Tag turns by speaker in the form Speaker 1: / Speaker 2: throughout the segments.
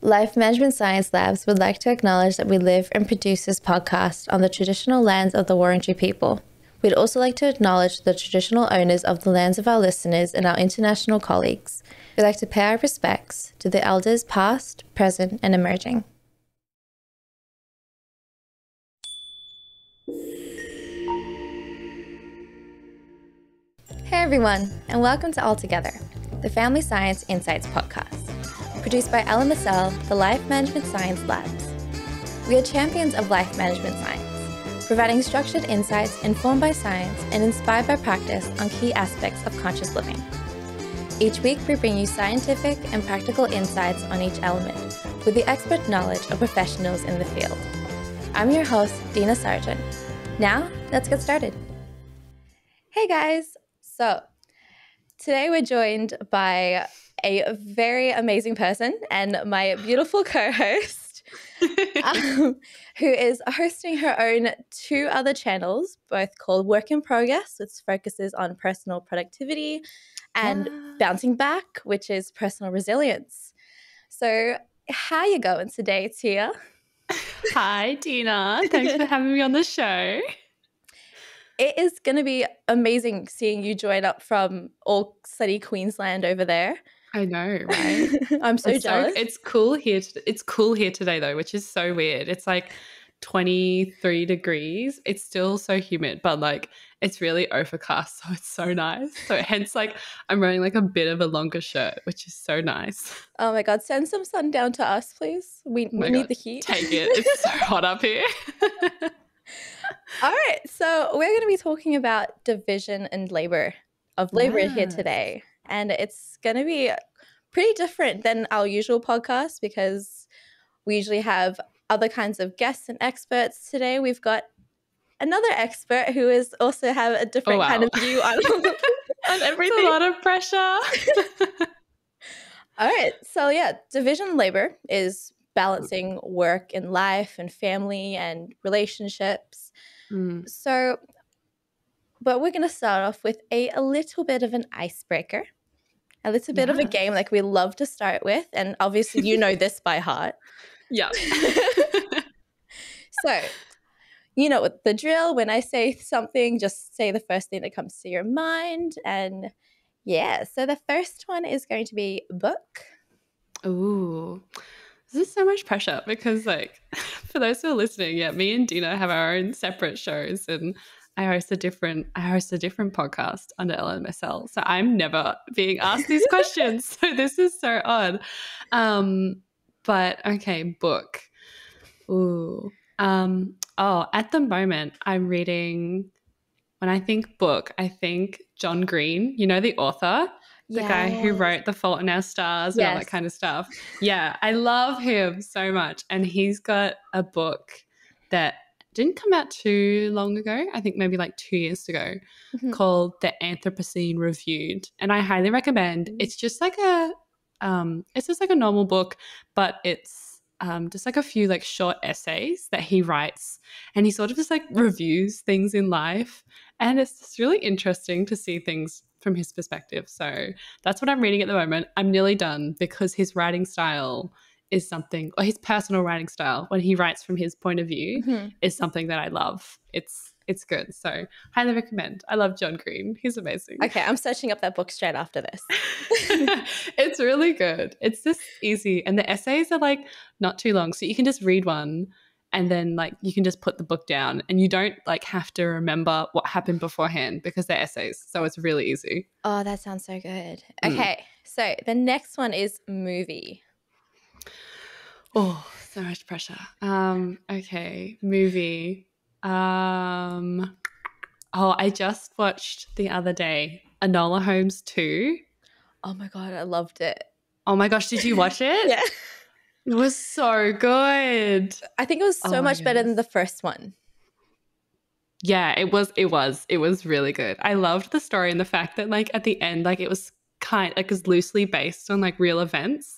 Speaker 1: Life Management Science Labs would like to acknowledge that we live and produce this podcast on the traditional lands of the Wurundjeri people. We'd also like to acknowledge the traditional owners of the lands of our listeners and our international colleagues. We'd like to pay our respects to the elders past, present, and emerging. Hey everyone, and welcome to All Together, the Family Science Insights podcast, produced by LMSL, the Life Management Science Labs. We are champions of life management science, providing structured insights informed by science and inspired by practice on key aspects of conscious living. Each week, we bring you scientific and practical insights on each element with the expert knowledge of professionals in the field. I'm your host, Dina Sargeant. Now, let's get started. Hey guys! So, today we're joined by a very amazing person and my beautiful co-host, who is hosting her own two other channels, both called Work in Progress, which focuses on personal productivity, and Bouncing Back, which is personal resilience. So how you going today, Tia?
Speaker 2: Hi, Dina. Thanks for having me on the show.
Speaker 1: It is going to be amazing seeing you join up from all sunny Queensland over there.
Speaker 2: I know, right?
Speaker 1: I'm so jealous.
Speaker 2: It's cool here. It's cool here today, though, which is so weird. It's like 23 degrees. It's still so humid, but like it's really overcast, so it's so nice. So hence, like I'm wearing like a bit of a longer shirt, which is so nice.
Speaker 1: Oh my God, send some sun down to us, please. We need the heat.
Speaker 2: Take it. It's so hot up here.
Speaker 1: All right, so we're going to be talking about division and labor here today. And it's going to be pretty different than our usual podcast because we usually have other kinds of guests and experts. Today we've got another expert who is also have a different kind of view on everything.
Speaker 2: It's a lot of pressure.
Speaker 1: All right, so yeah, division and labor is balancing work and life and family and relationships. So, but we're going to start off with a little bit of an icebreaker, a little bit of a game like we love to start with. And obviously you know this by heart.
Speaker 2: Yeah.
Speaker 1: So, you know the drill. When I say something, just say the first thing that comes to your mind. And yeah, so the first one is going to be book.
Speaker 2: Ooh. This is so much pressure because, like, for those who are listening, me and Dina have our own separate shows, and I host a different podcast under LMSL. So I'm never being asked these questions. So this is so odd. But okay, book. Ooh. At the moment, I'm reading. When I think book, I think John Green. You know the author. The guy who wrote The Fault in Our Stars and all that kind of stuff. Yeah, I love him so much. And he's got a book that didn't come out too long ago, I think maybe like 2 years ago, called The Anthropocene Reviewed. And I highly recommend. It's just like a normal book, but it's just like a few like short essays that he writes. And he sort of just like reviews things in life. And it's just really interesting to see things from his perspective. So that's what I'm reading at the moment. I'm nearly done because his writing style is something, or his personal writing style, when he writes from his point of view, is something that I love. It's good. So highly recommend. I love John Green. He's amazing.
Speaker 1: Okay, I'm searching up that book straight after this.
Speaker 2: It's really good. It's just easy. And the essays are like not too long. So you can just read one and then like you can just put the book down and you don't like have to remember what happened beforehand because they're essays. So it's really easy.
Speaker 1: Oh, that sounds so good. Okay, so the next one is movie.
Speaker 2: Oh, so much pressure. Okay, movie. I just watched the other day Enola Holmes 2.
Speaker 1: Oh my God, I loved it.
Speaker 2: Oh my gosh, did you watch it?
Speaker 1: Yeah.
Speaker 2: It was so good.
Speaker 1: I think it was so much better than the first one.
Speaker 2: Yeah, it was really good. I loved the story and the fact that like at the end, like it was loosely based on like real events.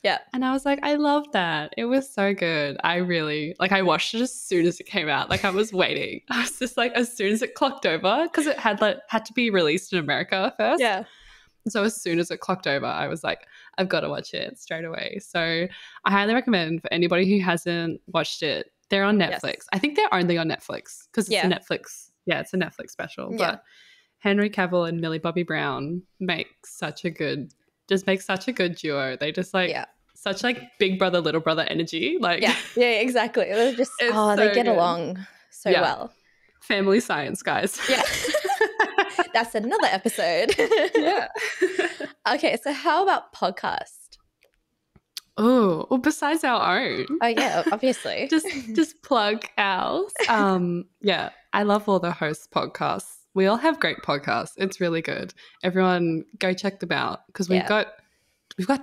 Speaker 1: Yeah.
Speaker 2: And I was like, I love that. It was so good. I really, I watched it as soon as it came out. Like I was waiting. I was just like, as soon as it clocked over, because it had to be released in America first.
Speaker 1: Yeah.
Speaker 2: So as soon as it clocked over, I was like, I've got to watch it straight away. So I highly recommend for anybody who hasn't watched it. They're on Netflix.
Speaker 1: Yes.
Speaker 2: I think they're only on Netflix because it's
Speaker 1: Yeah.
Speaker 2: a Netflix. Yeah, it's a Netflix special.
Speaker 1: Yeah.
Speaker 2: But Henry Cavill and Millie Bobby Brown make such a good duo. They just like such like big brother, little brother energy. Like
Speaker 1: yeah, exactly. They're just they
Speaker 2: so
Speaker 1: get
Speaker 2: good.
Speaker 1: along so well.
Speaker 2: Family science, guys.
Speaker 1: Yeah. That's another episode.
Speaker 2: Yeah.
Speaker 1: Okay, so how about podcast?
Speaker 2: Oh, well, besides our own.
Speaker 1: Oh yeah, obviously.
Speaker 2: just plug ours. Yeah, I love all the host podcasts. We all have great podcasts. It's really good. Everyone go check them out because we've got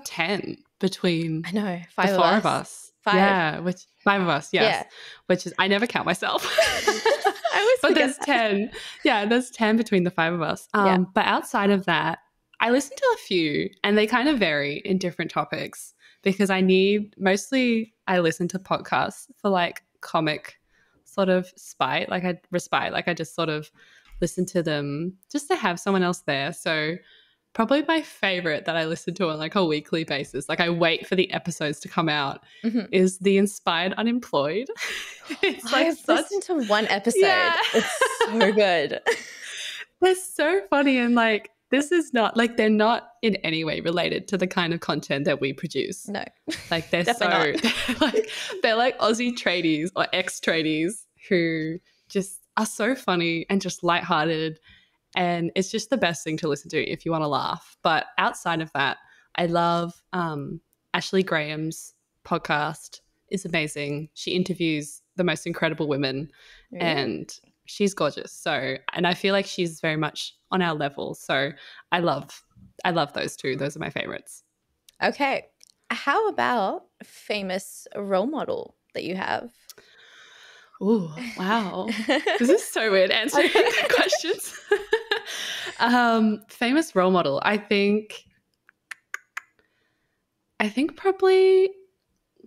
Speaker 2: 10 between
Speaker 1: I know,
Speaker 2: the four of us.
Speaker 1: 5.
Speaker 2: Yeah, which 5 of us, yes.
Speaker 1: Yeah.
Speaker 2: Which is I never count myself.
Speaker 1: I always
Speaker 2: but
Speaker 1: forget
Speaker 2: there's
Speaker 1: that.
Speaker 2: 10. Yeah, there's 10 between the 5 of us. But outside of that, I listen to a few and they kind of vary in different topics because I listen to podcasts for like comic sort of spite, like I just sort of listen to them just to have someone else there. So probably my favorite that I listen to on like a weekly basis, like I wait for the episodes to come out, is The Inspired Unemployed. It's like
Speaker 1: I've listened to one episode. Yeah. It's so good.
Speaker 2: They're so funny and like this is not like they're not in any way related to the kind of content that we produce.
Speaker 1: No.
Speaker 2: Like they're they're like Aussie tradies or ex-tradies who just are so funny and just lighthearted. And it's just the best thing to listen to if you want to laugh. But outside of that, I love Ashley Graham's podcast. It's amazing. She interviews the most incredible women and she's gorgeous. So, and I feel like she's very much on our level. So I love those two. Those are my favorites.
Speaker 1: Okay. How about a famous role model that you have?
Speaker 2: Oh, wow. This is so weird answering questions. Famous role model. I think probably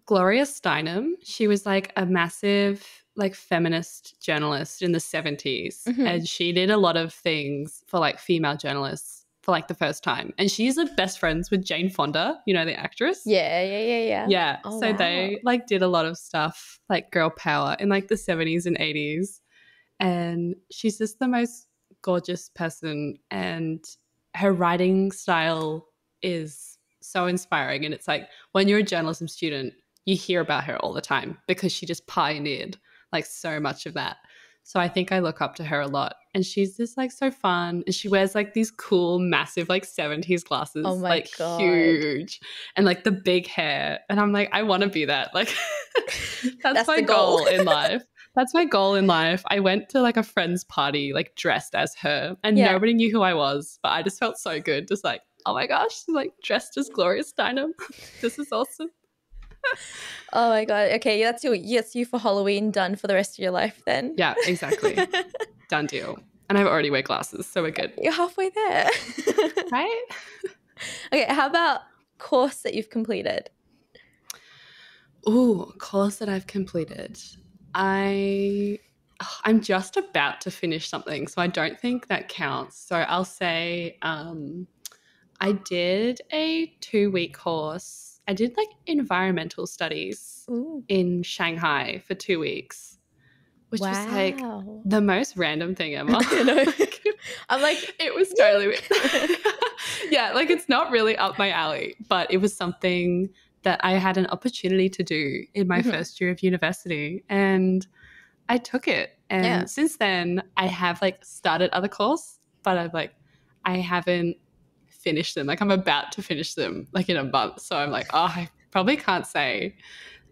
Speaker 2: Gloria Steinem. She was like a massive like feminist journalist in the 70s and she did a lot of things for like female journalists for like the first time. And she's best friends with Jane Fonda, you know, the actress.
Speaker 1: Yeah.
Speaker 2: Yeah.
Speaker 1: Oh,
Speaker 2: so
Speaker 1: wow.
Speaker 2: they like did a lot of stuff like girl power in like the 70s and 80s. And she's just the most gorgeous person and her writing style is so inspiring. And it's like when you're a journalism student, you hear about her all the time because she just pioneered like so much of that. So I think I look up to her a lot. And she's just like so fun. And she wears like these cool, massive like 70s glasses.
Speaker 1: Oh my
Speaker 2: like
Speaker 1: God.
Speaker 2: huge. And like the big hair. And I'm like, I want to be that. Like that's my goal in life. That's my goal in life. I went to like a friend's party like dressed as her and nobody knew who I was. But I just felt so good. Just like, oh my gosh, like dressed as Gloria Steinem. This is awesome.
Speaker 1: Oh my God. Okay, that's you for Halloween, done for the rest of your life then.
Speaker 2: Yeah, exactly. Done deal. And I already wear glasses, so we're good.
Speaker 1: You're halfway there.
Speaker 2: Right?
Speaker 1: Okay, how about course that you've completed?
Speaker 2: Ooh, course that I've completed. I'm just about to finish something, so I don't think that counts. So I'll say I did a 2-week course. I did like environmental studies in Shanghai for 2 weeks, which was like the most random thing ever.
Speaker 1: I'm like,
Speaker 2: it was totally weird. Yeah, like it's not really up my alley, but it was something that I had an opportunity to do in my first year of university and I took it. And since then I have like started other courses, but I haven't finished them. Like I'm about to finish them like in a month. So I'm like, oh, I probably can't say.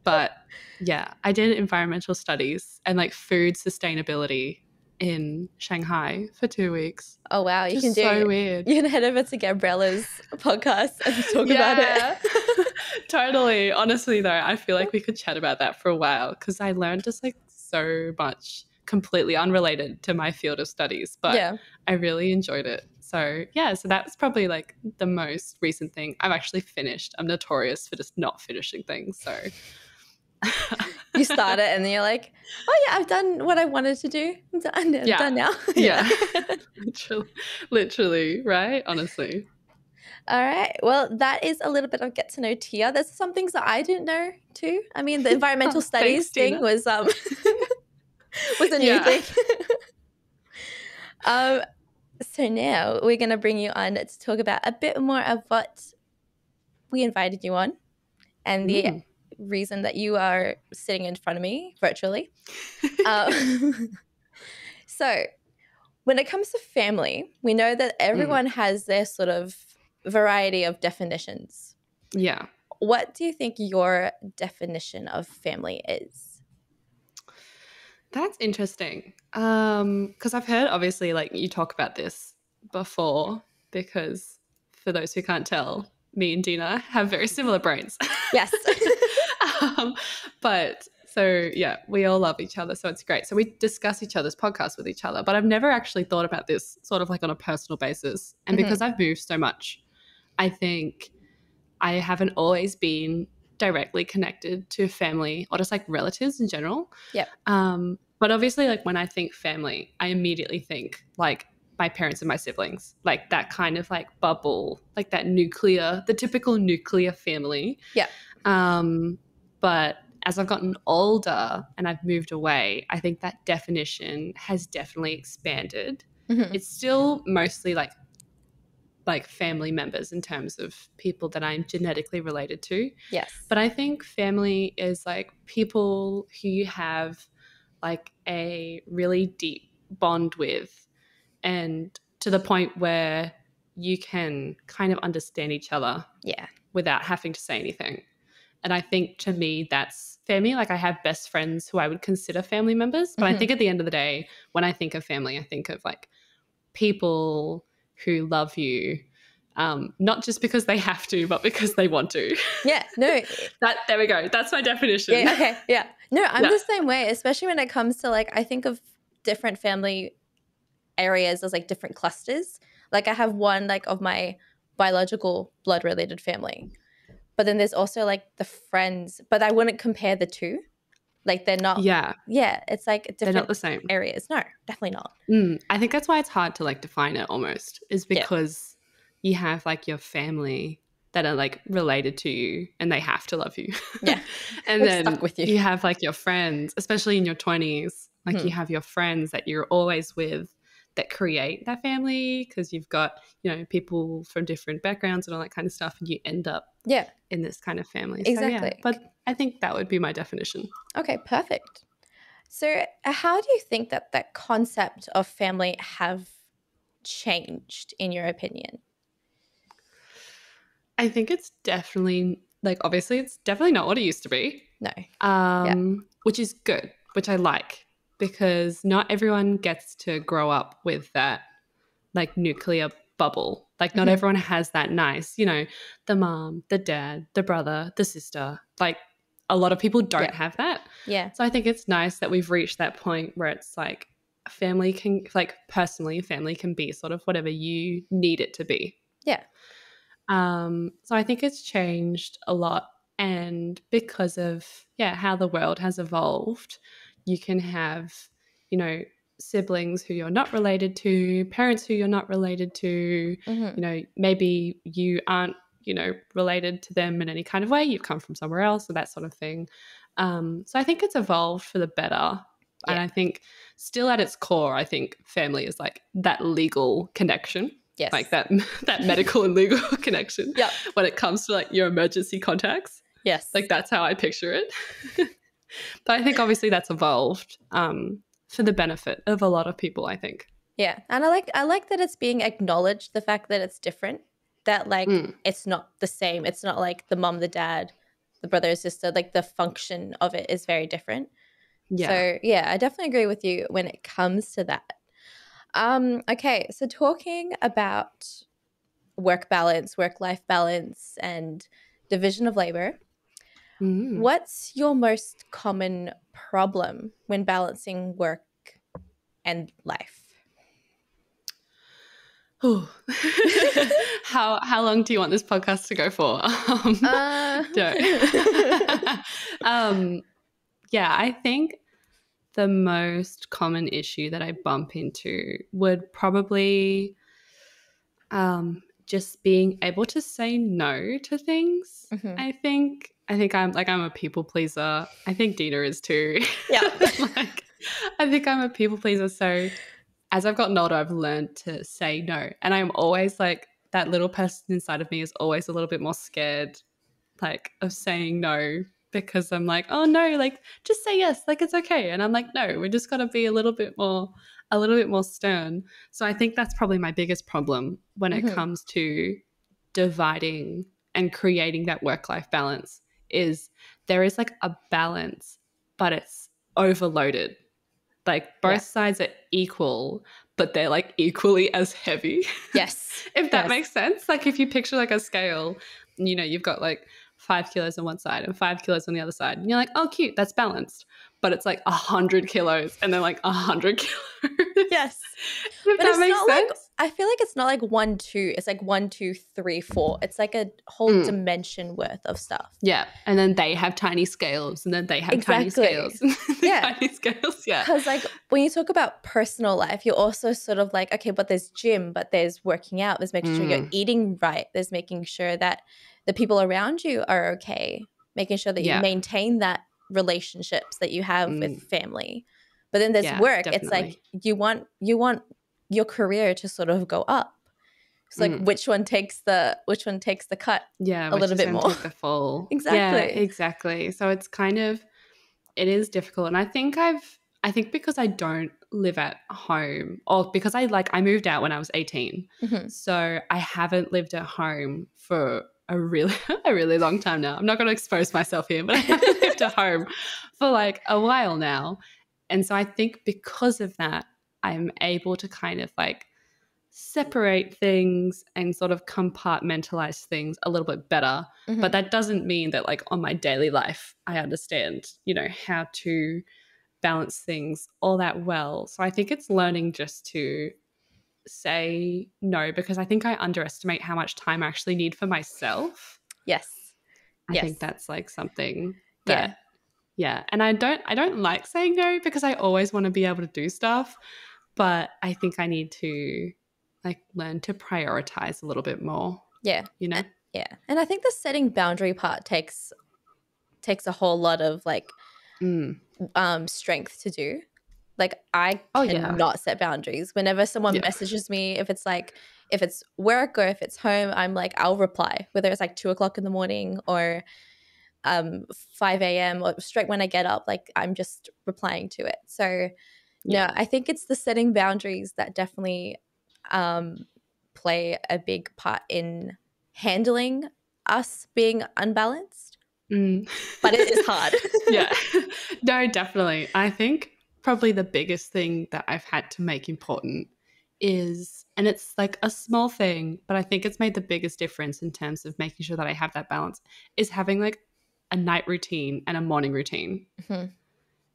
Speaker 2: But yeah, I did environmental studies and like food sustainability in Shanghai for 2 weeks.
Speaker 1: Oh wow, you can do
Speaker 2: so weird.
Speaker 1: You can head over to Gabriella's podcast and talk about it.
Speaker 2: Totally. Honestly though, I feel like we could chat about that for a while because I learned just like so much completely unrelated to my field of studies, but I really enjoyed it. So yeah, so that's probably like the most recent thing I've actually finished. I'm notorious for just not finishing things. So
Speaker 1: you start it and then you're like, oh yeah, I've done what I wanted to do. I'm done now.
Speaker 2: Yeah. Literally, right? Honestly.
Speaker 1: All right. Well, that is a little bit of get to know Tia. There's some things that I didn't know too. I mean, the environmental studies
Speaker 2: Thanks,
Speaker 1: thing
Speaker 2: Dina.
Speaker 1: was was a new
Speaker 2: Yeah.
Speaker 1: thing. um, so now we're going to bring you on to talk about a bit more of what we invited you on and the reason that you are sitting in front of me virtually. So when it comes to family, we know that everyone has their sort of variety of definitions.
Speaker 2: Yeah.
Speaker 1: What do you think your definition of family is?
Speaker 2: That's interesting. Because I've heard, obviously, like you talk about this before, because for those who can't tell, me and Dina have very similar brains.
Speaker 1: Yes.
Speaker 2: But so, yeah, we all love each other. So it's great. So we discuss each other's podcasts with each other. But I've never actually thought about this sort of like on a personal basis. And because I've moved so much, I think I haven't always been directly connected to family or just like relatives in general.
Speaker 1: Yep.
Speaker 2: But obviously, like when I think family, I immediately think like my parents and my siblings, like that kind of like bubble, like that nuclear, the typical nuclear family.
Speaker 1: Yeah.
Speaker 2: But as I've gotten older and I've moved away, I think that definition has definitely expanded. It's still mostly like family members in terms of people that I'm genetically related to.
Speaker 1: Yes.
Speaker 2: But I think family is like people who you have like a really deep bond with, and to the point where you can kind of understand each other without having to say anything. And I think to me, that's family. Like I have best friends who I would consider family members. But I think at the end of the day, when I think of family, I think of like people who love you, not just because they have to, but because they want to.
Speaker 1: Yeah, no.
Speaker 2: There we go. That's my definition.
Speaker 1: Yeah, okay, yeah. No, I'm the same way, especially when it comes to like, I think of different family areas as like different clusters. Like I have one like of my biological blood related family, but then there's also like the friends, but I wouldn't compare the two. Like they're not. Yeah, it's like different.
Speaker 2: They're not the same
Speaker 1: areas. No, definitely not.
Speaker 2: I think that's why it's hard to like define it almost, is because you have like your family that are like related to you and they have to love you.
Speaker 1: Yeah.
Speaker 2: And then
Speaker 1: stuck with you.
Speaker 2: You have like your friends, especially in your 20s, like you have your friends that you're always with that create that family, because you've got, people from different backgrounds and all that kind of stuff, and you end up in this kind of family.
Speaker 1: Exactly.
Speaker 2: So, yeah, but I think that would be my definition.
Speaker 1: Okay, perfect. So how do you think that concept of family have changed in your opinion?
Speaker 2: I think it's definitely, like, obviously it's definitely not what it used to be.
Speaker 1: No.
Speaker 2: Which is good, which I like, because not everyone gets to grow up with that like nuclear bubble. Like not everyone has that nice, the mom, the dad, the brother, the sister. Like a lot of people don't have that.
Speaker 1: Yeah.
Speaker 2: So I think it's nice that we've reached that point where it's like family can, like personally, family can be sort of whatever you need it to be.
Speaker 1: Yeah.
Speaker 2: So I think it's changed a lot. And because of, how the world has evolved, you can have, siblings who you're not related to, parents who you're not related to, maybe you aren't, related to them in any kind of way. You've come from somewhere else, or that sort of thing. So I think it's evolved for the better. And I think still at its core, I think family is like that legal connection.
Speaker 1: Yes.
Speaker 2: Like that medical and legal connection.
Speaker 1: Yep.
Speaker 2: When it comes to like your emergency contacts.
Speaker 1: Yes.
Speaker 2: Like that's how I picture it. But I think obviously that's evolved for the benefit of a lot of people, I think.
Speaker 1: Yeah. And I like that it's being acknowledged, the fact that it's different, that like it's not the same. It's not like the mom, the dad, the brother or sister, like the function of it is very different.
Speaker 2: Yeah.
Speaker 1: So yeah, I definitely agree with you when it comes to that. Okay, so talking about work balance, work-life balance, and division of labor, what's your most common problem when balancing work and life?
Speaker 2: How long do you want this podcast to go for? I think the most common issue that I bump into would probably just being able to say no to things.
Speaker 1: Mhm.
Speaker 2: I'm a people pleaser. I think Dina is too.
Speaker 1: Yeah.
Speaker 2: Like, I think I'm a people pleaser. So as I've gotten older, I've learned to say no. And I'm always like, that little person inside of me is always a little bit more scared, like, of saying no, because I'm like, oh no, like, just say yes, like, it's okay. And I'm like, no, we just got to be a little bit more stern. So I think that's probably my biggest problem when it
Speaker 1: Mhm.
Speaker 2: comes to dividing and creating that work-life balance, is there is like a balance, but it's overloaded. Like,
Speaker 1: Yeah.
Speaker 2: both sides are equal, but they're like equally as heavy.
Speaker 1: Yes.
Speaker 2: If that
Speaker 1: Yes.
Speaker 2: makes sense. Like, if you picture like a scale, you know, you've got like 5 kilos on one side and 5 kilos on the other side. And you're like, oh, cute, that's balanced. But it's like 100 kilos and then like 100 kilos.
Speaker 1: Yes.
Speaker 2: If
Speaker 1: But
Speaker 2: that
Speaker 1: it's
Speaker 2: makes
Speaker 1: not like,
Speaker 2: sense.
Speaker 1: I feel like it's not like 1, 2. It's like 1, 2, 3, 4. It's like a whole dimension worth of stuff.
Speaker 2: Yeah. And then they have tiny scales and then they have tiny
Speaker 1: Exactly.
Speaker 2: scales. And
Speaker 1: Yeah.
Speaker 2: tiny scales. Yeah.
Speaker 1: Because like when you talk about personal life, you're also sort of like, okay, but there's gym, but there's working out, there's making sure you're eating right, there's making sure that the people around you are okay, making sure that you
Speaker 2: Yeah.
Speaker 1: maintain that relationships that you have with family. But then there's
Speaker 2: Yeah,
Speaker 1: work.
Speaker 2: definitely.
Speaker 1: It's like you want your career to sort of go up. It's like which one takes the cut
Speaker 2: Yeah,
Speaker 1: a
Speaker 2: which
Speaker 1: little
Speaker 2: is
Speaker 1: bit
Speaker 2: going to
Speaker 1: more.
Speaker 2: take the fall.
Speaker 1: Exactly.
Speaker 2: Yeah, exactly. So it's kind of, it is difficult. And I think because I don't live at home, or because I moved out when I was 18.
Speaker 1: Mhm.
Speaker 2: So I haven't lived at home for a really long time now. I'm not going to expose myself here, but I haven't lived at home for like a while now. And so I think because of that, I'm able to kind of like separate things and sort of compartmentalize things a little bit better.
Speaker 1: Mhm.
Speaker 2: But that doesn't mean that like on my daily life, I understand, you know, how to balance things all that well. So I think it's learning just to say no, because I think I underestimate how much time I actually need for myself.
Speaker 1: Yes.
Speaker 2: I
Speaker 1: Yes.
Speaker 2: think that's like something
Speaker 1: Yeah.
Speaker 2: that, yeah. And I don't like saying no because I always want to be able to do stuff, but I think I need to like learn to prioritize a little bit more,
Speaker 1: Yeah.
Speaker 2: you know?
Speaker 1: Yeah. And I think the setting boundary part takes a whole lot of like strength to do. Like I
Speaker 2: Oh, yeah.
Speaker 1: cannot set boundaries. Whenever someone
Speaker 2: Yeah.
Speaker 1: messages me, if it's work or if it's home, I'm like, I'll reply, whether it's like 2 o'clock in the morning or 5 a.m. or straight when I get up, like I'm just replying to it. So no, I think it's the setting boundaries that definitely play a big part in handling us being unbalanced. But it is hard.
Speaker 2: Yeah. No, definitely. I think probably the biggest thing that I've had to make important is, and it's like a small thing, but I think it's made the biggest difference in terms of making sure that I have that balance, is having like a night routine and a morning routine.
Speaker 1: Mhm.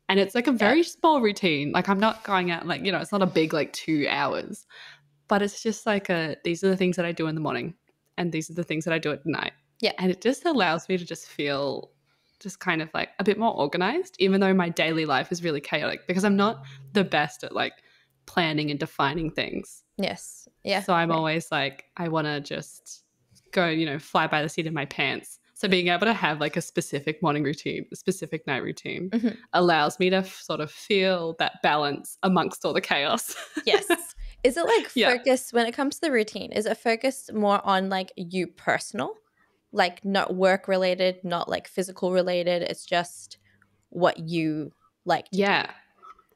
Speaker 2: And it's like a very small routine. Like I'm not going out, like, you know, it's not a big like 2 hours, but it's just like these are the things that I do in the morning and these are the things that I do at night.
Speaker 1: Yeah.
Speaker 2: And it just allows me to just feel just kind of like a bit more organized, even though my daily life is really chaotic because I'm not the best at like planning and defining things.
Speaker 1: Yes. Yeah.
Speaker 2: So I'm always like, I want to just go, you know, fly by the seat of my pants. So being able to have like a specific morning routine, a specific night routine allows me to sort of feel that balance amongst all the chaos.
Speaker 1: Yes. Is it like focused when it comes to the routine? Is it focused more on like you personal, like not work related, not like physical related? It's just what you like to do.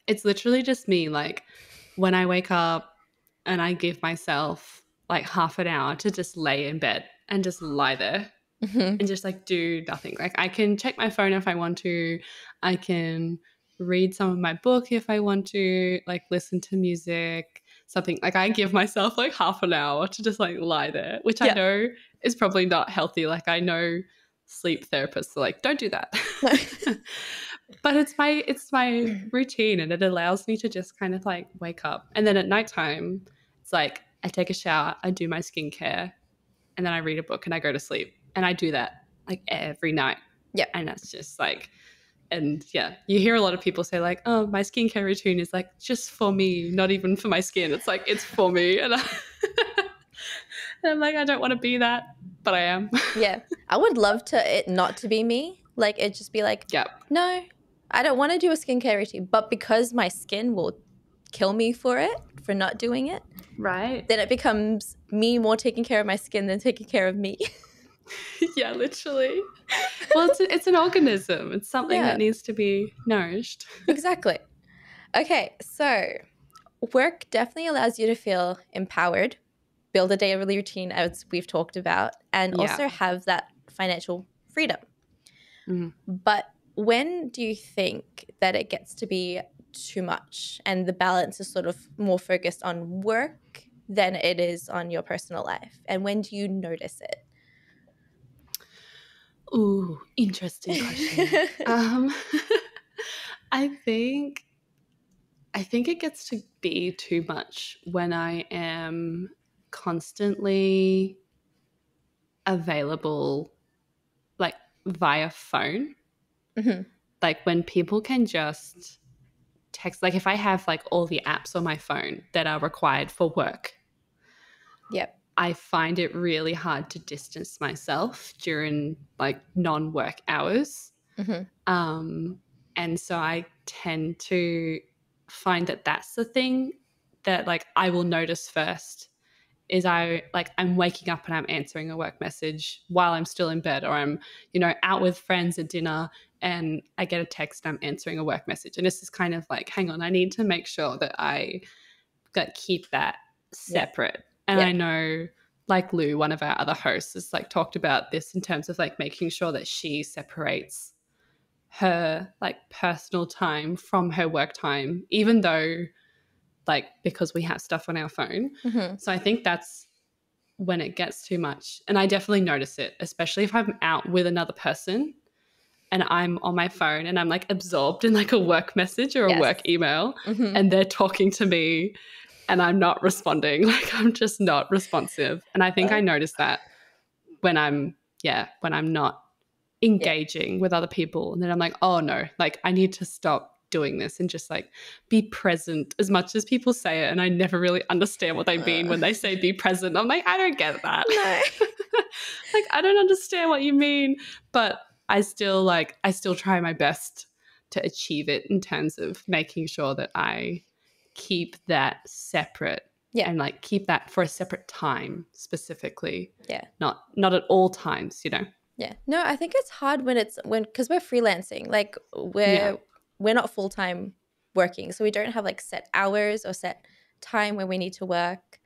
Speaker 2: It's literally just me. Like when I wake up and I give myself like half an hour to just lay in bed and just lie there and just like do nothing. Like I can check my phone if I want to. I can read some of my book if I want to, like listen to music, something. Like I give myself like half an hour to just like lie there, which I know is probably not healthy. Like I know sleep therapists are like, don't do that. But it's my routine and it allows me to just kind of like wake up. And then at nighttime, it's like I take a shower, I do my skincare, and then I read a book and I go to sleep. And I do that like every night.
Speaker 1: Yeah.
Speaker 2: And that's just like, and yeah, you hear a lot of people say like, oh, my skincare routine is like just for me, not even for my skin. It's like, it's for me. And And I'm like, I don't want to be that, but I am.
Speaker 1: Yeah. I would love to it not to be me. Like it just be like,
Speaker 2: Yep.
Speaker 1: no, I don't want to do a skincare routine. But because my skin will kill me for it, for not doing it,
Speaker 2: Right.
Speaker 1: then it becomes me more taking care of my skin than taking care of me.
Speaker 2: Yeah, literally. Well, it's an organism. It's something that
Speaker 1: Yeah,
Speaker 2: needs to be nourished.
Speaker 1: exactly. Okay, so work definitely allows you to feel empowered, build a daily routine as we've talked about, and
Speaker 2: Yeah.
Speaker 1: also have that financial freedom.
Speaker 2: Mm.
Speaker 1: But when do you think that it gets to be too much and the balance is sort of more focused on work than it is on your personal life? And when do you notice
Speaker 2: Ooh, interesting question.
Speaker 1: it?
Speaker 2: I think it gets to be too much when I am constantly available, like via phone.
Speaker 1: Mhm.
Speaker 2: Like when people can just text, like if I have like all the apps on my phone that are required for work,
Speaker 1: Yep.
Speaker 2: I find it really hard to distance myself during like non-work hours.
Speaker 1: Mhm.
Speaker 2: Um, and so I tend to find that that's the thing that like I will notice first is I'm waking up and I'm answering a work message while I'm still in bed, or I'm, out with friends at dinner and I get a text and I'm answering a work message. And it's just kind of like, hang on, I need to make sure that I keep that
Speaker 1: Yep.
Speaker 2: separate. And
Speaker 1: Yep.
Speaker 2: I know like Lou, one of our other hosts, has like talked about this in terms of like making sure that she separates her like personal time from her work time, even though like because we have stuff on our phone.
Speaker 1: Mhm.
Speaker 2: So I think that's when it gets too much. And I definitely notice it, especially if I'm out with another person and I'm on my phone and I'm like absorbed in like a work message or a
Speaker 1: Yes.
Speaker 2: work email
Speaker 1: Mhm.
Speaker 2: and they're talking to me and I'm not responding. Like I'm just not responsive. And I think I notice that when when I'm not
Speaker 1: Yeah.
Speaker 2: engaging with other people. And then I'm like, oh no, like I need to stop doing this and just like be present as much as people say it. And I never really understand what they mean when they say be present. I'm like, I don't get that.
Speaker 1: No.
Speaker 2: Like, I don't understand what you mean. But I still try my best to achieve it in terms of making sure that I keep that separate
Speaker 1: Yeah.
Speaker 2: and like keep that for a separate time specifically.
Speaker 1: Yeah.
Speaker 2: Not at all times.
Speaker 1: Yeah. No, I think it's hard because we're freelancing. Like
Speaker 2: Yeah.
Speaker 1: we're not full-time working, so we don't have like set hours or set time when we need to work.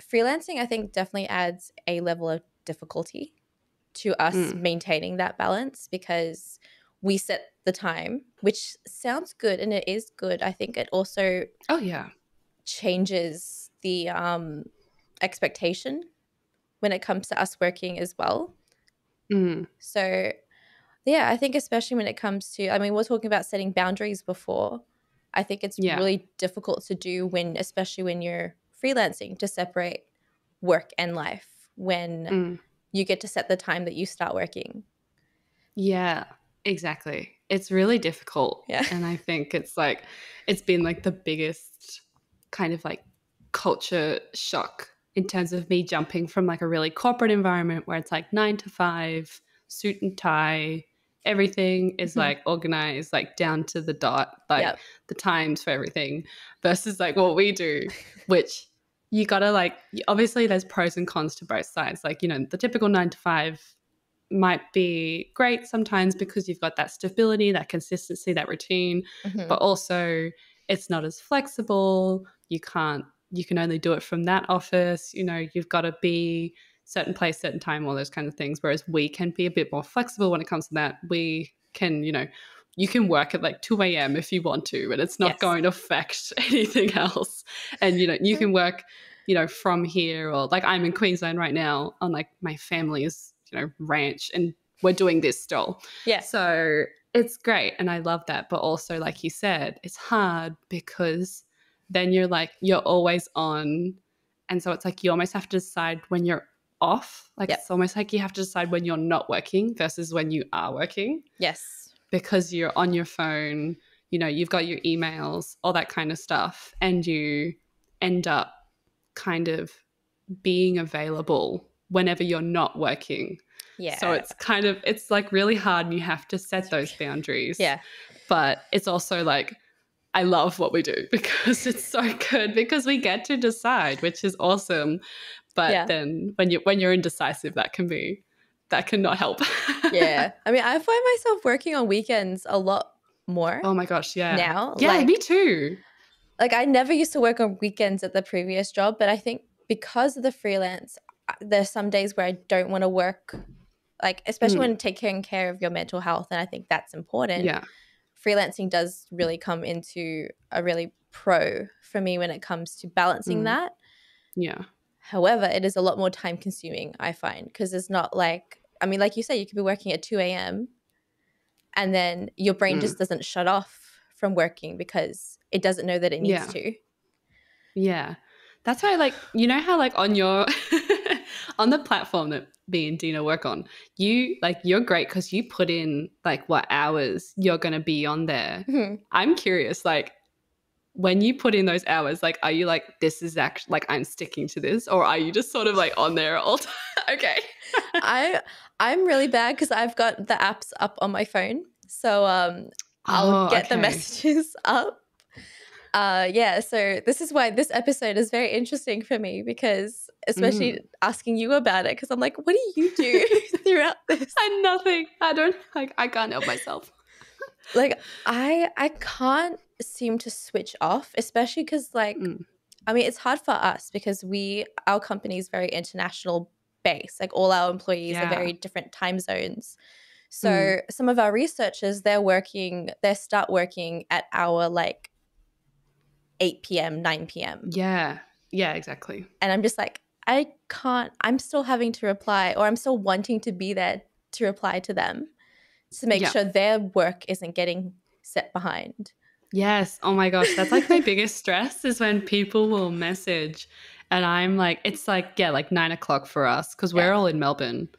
Speaker 1: Freelancing, I think, definitely adds a level of difficulty to us
Speaker 2: Mm.
Speaker 1: maintaining that balance because we set the time, which sounds good and it is good. I think it also
Speaker 2: Oh yeah.
Speaker 1: changes the expectation when it comes to us working as well.
Speaker 2: Mm.
Speaker 1: So yeah, I think especially when it comes to, I mean, we're talking about setting boundaries before. I think it's
Speaker 2: Yeah.
Speaker 1: really difficult to do especially when you're freelancing, to separate work and life when
Speaker 2: Mm.
Speaker 1: you get to set the time that you start working.
Speaker 2: Yeah, exactly. It's really difficult.
Speaker 1: Yeah.
Speaker 2: And I think it's been like the biggest kind of like culture shock in terms of me jumping from like a really corporate environment where it's like 9 to 5, suit and tie, everything is like organized, like down to the dot, like
Speaker 1: Yep.
Speaker 2: the times for everything versus like what we do, which you gotta like, obviously there's pros and cons to both sides. Like, the typical 9 to 5 might be great sometimes because you've got that stability, that consistency, that routine, but also it's not as flexible. You can only do it from that office. You've got to be certain place, certain time, all those kind of things. Whereas we can be a bit more flexible when it comes to that. We can, you can work at like 2 a.m. if you want to, and it's not
Speaker 1: Yes.
Speaker 2: going to affect anything else. And, you can work, from here, or like I'm in Queensland right now on like my family's, ranch, and we're doing this still.
Speaker 1: Yeah.
Speaker 2: So it's great. And I love that. But also, like you said, it's hard because then you're always on. And so it's like you almost have to decide when you're off. Like
Speaker 1: Yep.
Speaker 2: it's almost like you have to decide when you're not working versus when you are working.
Speaker 1: Yes.
Speaker 2: Because you're on your phone, you've got your emails, all that kind of stuff. And you end up kind of being available whenever you're not working.
Speaker 1: Yeah.
Speaker 2: So it's like really hard and you have to set those boundaries.
Speaker 1: Yeah.
Speaker 2: But it's also like, I love what we do because it's so good because we get to decide, which is awesome. But then when you're indecisive, that cannot help.
Speaker 1: Yeah. I mean, I find myself working on weekends a lot more.
Speaker 2: Oh my gosh, yeah.
Speaker 1: Now.
Speaker 2: Yeah, me too.
Speaker 1: Like I never used to work on weekends at the previous job, but I think because of the freelance, there's some days where I don't want to work, like especially when taking care of your mental health, and I think that's important.
Speaker 2: Yeah.
Speaker 1: Freelancing does really come into a really pro for me when it comes to balancing that.
Speaker 2: Yeah.
Speaker 1: However, it is a lot more time consuming, I find, because it's not like, I mean, like you said, you could be working at 2 a.m. and then your brain just doesn't shut off from working because it doesn't know that it needs to.
Speaker 2: Yeah. That's why, like, you know how like on your on the platform that me and Dina work on, you're great because you put in like what hours you're going to be on there. I'm curious, like, when you put in those hours, like, are you like, this is actually like I'm sticking to this, or are you just sort of like on there all time? Okay.
Speaker 1: I'm really bad because I've got the apps up on my phone, so I'll get the messages up. So this is why this episode is very interesting for me, because especially asking you about it, because I'm like, what do you do throughout this?
Speaker 2: Nothing. I can't help myself.
Speaker 1: Like I can't seem to switch off, especially because like I mean, it's hard for us because our company is very international based. Like all our employees are very different time zones. So some of our researchers, they start working at our like 8 p.m., 9 p.m.
Speaker 2: Yeah. Yeah, exactly.
Speaker 1: And I'm just like, I'm still having to reply, or I'm still wanting to be there to reply to them to make sure their work isn't getting set behind.
Speaker 2: Yes. Oh my gosh. That's like my biggest stress is when people will message and I'm like, it's like, like 9 o'clock for us because we're all in Melbourne.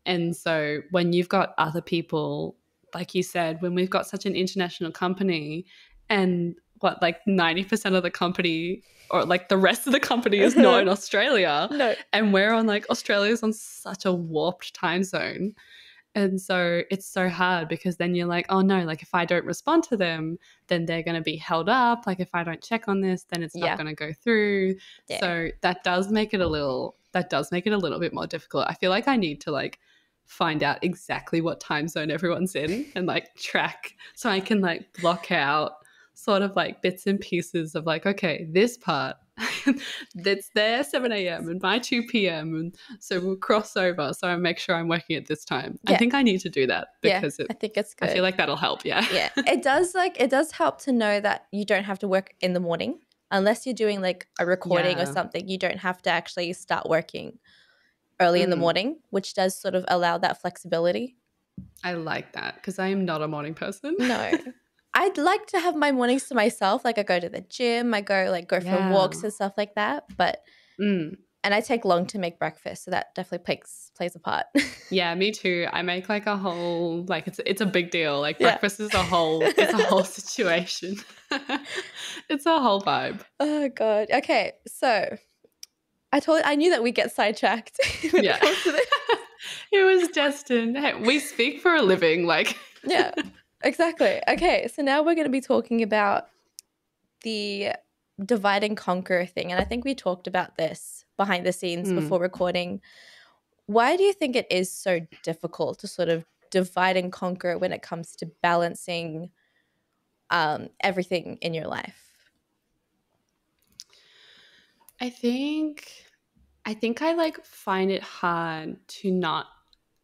Speaker 2: And so when you've got other people, like you said, when we've got such an international company and like 90% of the company or like the rest of the company is not in Australia.
Speaker 1: No.
Speaker 2: And we're on like, Australia's on such a warped time zone. And so it's so hard because then you're like, oh no, like if I don't respond to them, then they're going to be held up. Like if I don't check on this, then it's not going to go through. Yeah. So that does make it a little bit more difficult. I feel like I need to like find out exactly what time zone everyone's in and like track so I can like block out sort of like bits and pieces of like, okay, this part that's their 7 a.m. and my 2 p.m. and so we'll cross over. So I make sure I'm working at this time. I think I need to do that because
Speaker 1: I think it's good.
Speaker 2: I feel like that'll help. Yeah.
Speaker 1: It does help to know that you don't have to work in the morning unless you're doing like a recording or something. You don't have to actually start working early in the morning, which does sort of allow that flexibility.
Speaker 2: I like that because I am not a morning person.
Speaker 1: No. I'd like to have my mornings to myself. Like I go to the gym, I go for walks and stuff like that. But and I take long to make breakfast, so that definitely plays a part.
Speaker 2: Yeah, me too. I make like a whole like it's a big deal. Like breakfast is a whole situation. It's a whole vibe.
Speaker 1: Oh god. Okay, so I knew that we'd get sidetracked when it comes to this.
Speaker 2: It was destined. Hey, we speak for a living, like
Speaker 1: yeah. Exactly. Okay, so now we're going to be talking about the divide and conquer thing. And I think we talked about this behind the scenes before recording. Why do you think it is so difficult to sort of divide and conquer when it comes to balancing everything in your life?
Speaker 2: I think I like find it hard to not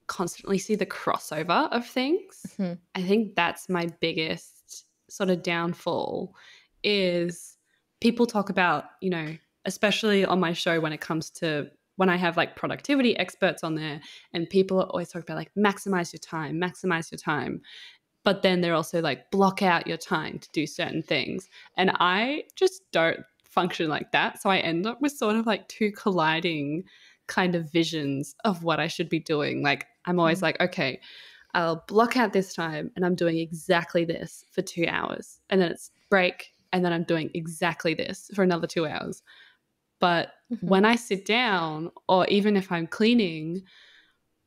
Speaker 2: constantly see the crossover of things. I think that's my biggest sort of downfall is people talk about, you know, especially on my show when it comes to when I have like productivity experts on there and people are always talking about like maximize your time. But then they're also like block out your time to do certain things. And I just don't function like that. So I end up with sort of like two colliding kind of visions of what I should be doing. Like I'm always like, okay, I'll block out this time and I'm doing exactly this for 2 hours. And then it's break and then I'm doing exactly this for another 2 hours. But when I sit down, or even if I'm cleaning,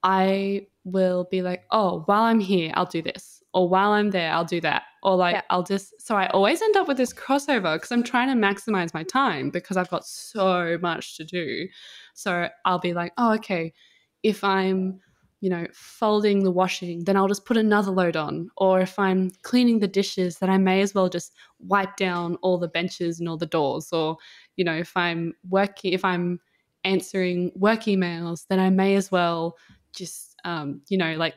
Speaker 2: I will be like, oh, while I'm here, I'll do this. Or while I'm there, I'll do that. Or like, I'll just, so I always end up with this crossover because I'm trying to maximize my time because I've got so much to do. So I'll be like, oh, okay, if I'm, folding the washing, then I'll just put another load on. Or if I'm cleaning the dishes, then I may as well just wipe down all the benches and all the doors. Or, if I'm answering work emails, then I may as well just, like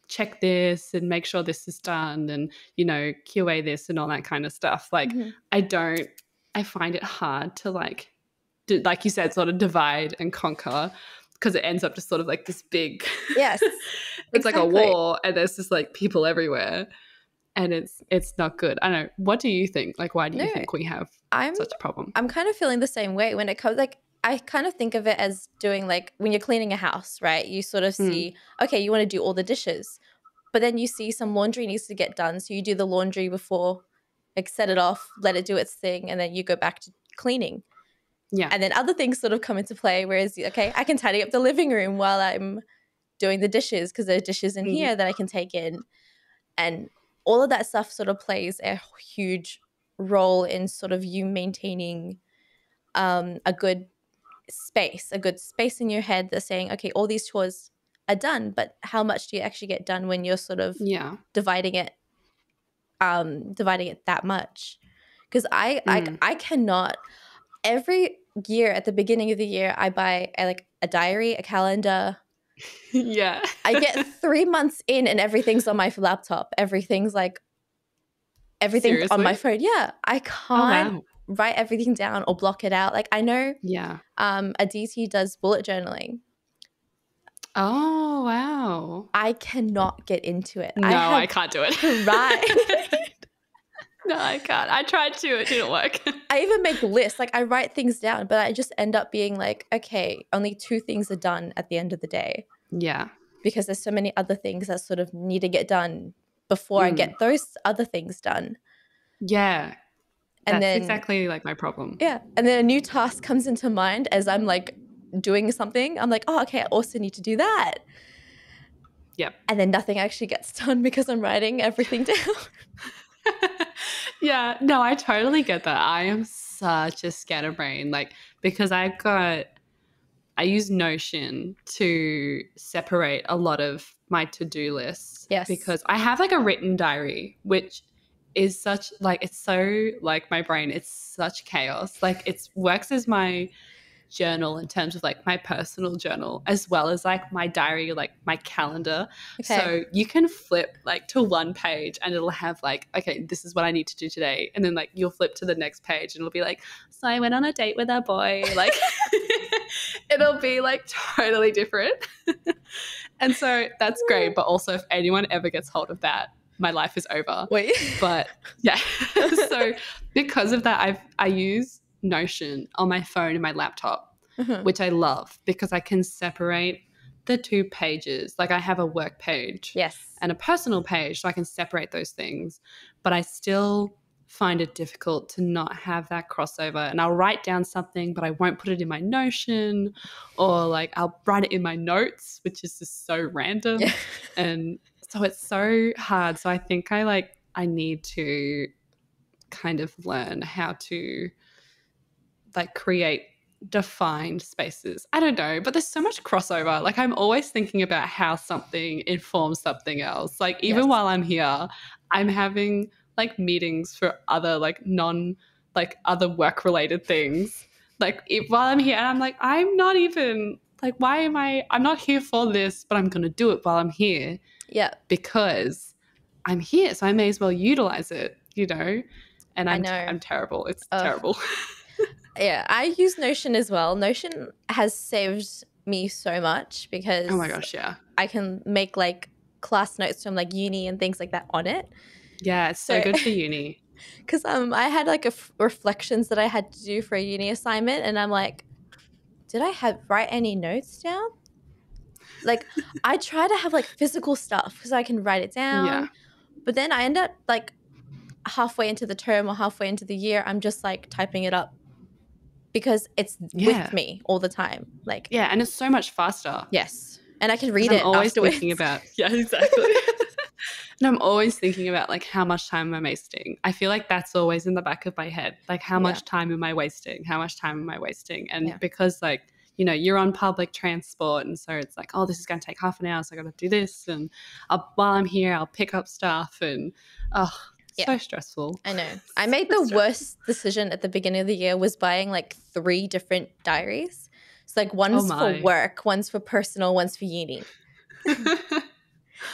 Speaker 2: check this and make sure this is done and, QA this and all that kind of stuff. Like I find it hard to like you said, sort of divide and conquer because it ends up just sort of like this big,
Speaker 1: yes,
Speaker 2: it's like a war and there's just like people everywhere and it's not good. I don't know. What do you think? Like, why do you think we have such a problem?
Speaker 1: I'm kind of feeling the same way when it comes, like, I kind of think of it as doing like when you're cleaning a house, right? You sort of see, okay, you want to do all the dishes, but then you see some laundry needs to get done. So you do the laundry before, like set it off, let it do its thing, and then you go back to cleaning.
Speaker 2: Yeah.
Speaker 1: And then other things sort of come into play, whereas, okay, I can tidy up the living room while I'm doing the dishes because there are dishes in here that I can take in. And all of that stuff sort of plays a huge role in sort of you maintaining a good space in your head that's saying, okay, all these chores are done, but how much do you actually get done when you're sort of dividing it that much? Because I cannot. Every year at the beginning of the year, I buy a diary, a calendar.
Speaker 2: Yeah.
Speaker 1: I get 3 months in and everything's on my laptop. Everything's
Speaker 2: Seriously?
Speaker 1: on my phone. Yeah. I can't write everything down or block it out. Like I know Aditi does bullet journaling.
Speaker 2: Oh, wow.
Speaker 1: I cannot get into it.
Speaker 2: No, I can't do it.
Speaker 1: Right.
Speaker 2: No, I can't. I tried to. It didn't work.
Speaker 1: I even make lists. Like I write things down, but I just end up being like, okay, only 2 things are done at the end of the day.
Speaker 2: Yeah.
Speaker 1: Because there's so many other things that sort of need to get done before I get those other things done.
Speaker 2: Yeah.
Speaker 1: And
Speaker 2: that's exactly like my problem.
Speaker 1: Yeah. And then a new task comes into mind as I'm like doing something. I'm like, oh, okay, I also need to do that.
Speaker 2: Yep.
Speaker 1: And then nothing actually gets done because I'm writing everything down.
Speaker 2: Yeah, no, I totally get that. I am such a scatterbrain, like because I use Notion to separate a lot of my to-do lists.
Speaker 1: Yes.
Speaker 2: Because I have like a written diary, which is such like it's so like my brain, it's such chaos. Like it works as my journal in terms of like my personal journal as well as like my diary, like my calendar. Okay. So you can flip like to one page and it'll have like, okay, this is what I need to do today. And then like you'll flip to the next page and it'll be like, so I went on a date with a boy. Like it'll be like totally different. And so that's great. But also if anyone ever gets hold of that, my life is over.
Speaker 1: Wait.
Speaker 2: But yeah. So because of that, I use Notion on my phone and my laptop, which I love because I can separate the 2 pages. Like I have a work page and a personal page, so I can separate those things. But I still find it difficult to not have that crossover. And I'll write down something, but I won't put it in my Notion, or like I'll write it in my notes, which is just so random. Yeah. And so it's so hard. So I think I need to kind of learn how to like create defined spaces. I don't know, but there's so much crossover. Like I'm always thinking about how something informs something else. Like even while I'm here, I'm having like meetings for other like other work related things. Like while I'm here, and I'm like, I'm not even like, I'm not here for this, but I'm going to do it while I'm here.
Speaker 1: Yeah.
Speaker 2: Because I'm here. So I may as well utilize it, And I'm terrible. It's terrible.
Speaker 1: Yeah, I use Notion as well. Notion has saved me so much because
Speaker 2: oh my gosh, yeah,
Speaker 1: I can make like class notes from like uni and things like that on it.
Speaker 2: Yeah, it's so good for uni.
Speaker 1: Because I had like reflections that I had to do for a uni assignment, and I'm like, did I write any notes down? Like I try to have like physical stuff because I can write it down, but then I end up like halfway into the term or halfway into the year, I'm just like typing it up because it's with me all the time. Like,
Speaker 2: yeah, and it's so much faster.
Speaker 1: yes. And I can read
Speaker 2: I'm
Speaker 1: it
Speaker 2: always
Speaker 1: afterwards.
Speaker 2: thinking about, yeah, exactly. And I'm always thinking about like how much time am I wasting? I feel like that's always in the back of my head. Like how much time am I wasting? How much time am I wasting? And because like, you know, you're on public transport and so it's like, oh, this is going to take half an hour, so I got to do this, and while I'm here I'll pick up stuff, and so stressful.
Speaker 1: I know. I made the worst decision at the beginning of the year was buying like 3 different diaries. It's like one's for work, one's for personal, one's for uni.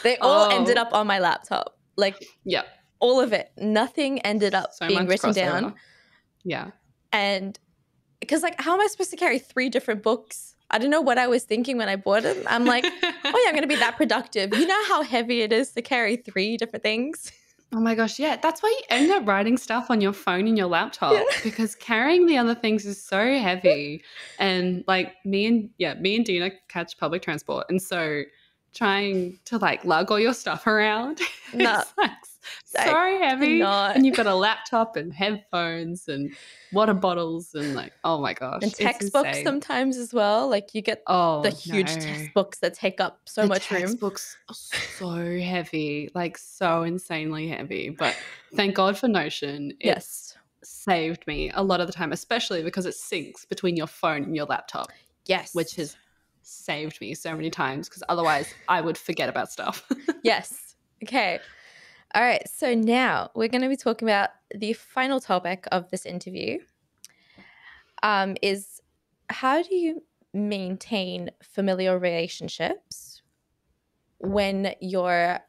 Speaker 1: They all ended up on my laptop. Like, all of it. Nothing ended up being written down.
Speaker 2: Yeah.
Speaker 1: And because like, how am I supposed to carry 3 different books? I don't know what I was thinking when I bought them. I'm like, oh yeah, I'm going to be that productive. You know how heavy it is to carry 3 different things?
Speaker 2: Oh my gosh, yeah. That's why you end up writing stuff on your phone and your laptop because carrying the other things is so heavy. And like me and Dina catch public transport. And so trying to like lug all your stuff around is like so heavy. And you've got a laptop and headphones and water bottles and like, oh my gosh.
Speaker 1: And textbooks sometimes as well. Like you get the huge textbooks that take up so much room.
Speaker 2: Textbooks are so heavy, like so insanely heavy. But thank God for Notion. It's saved me a lot of the time, especially because it syncs between your phone and your laptop.
Speaker 1: Yes.
Speaker 2: Which has saved me so many times because otherwise I would forget about stuff.
Speaker 1: Yes. Okay. All right. So now we're going to be talking about the final topic of this interview. Is how do you maintain familial relationships when you're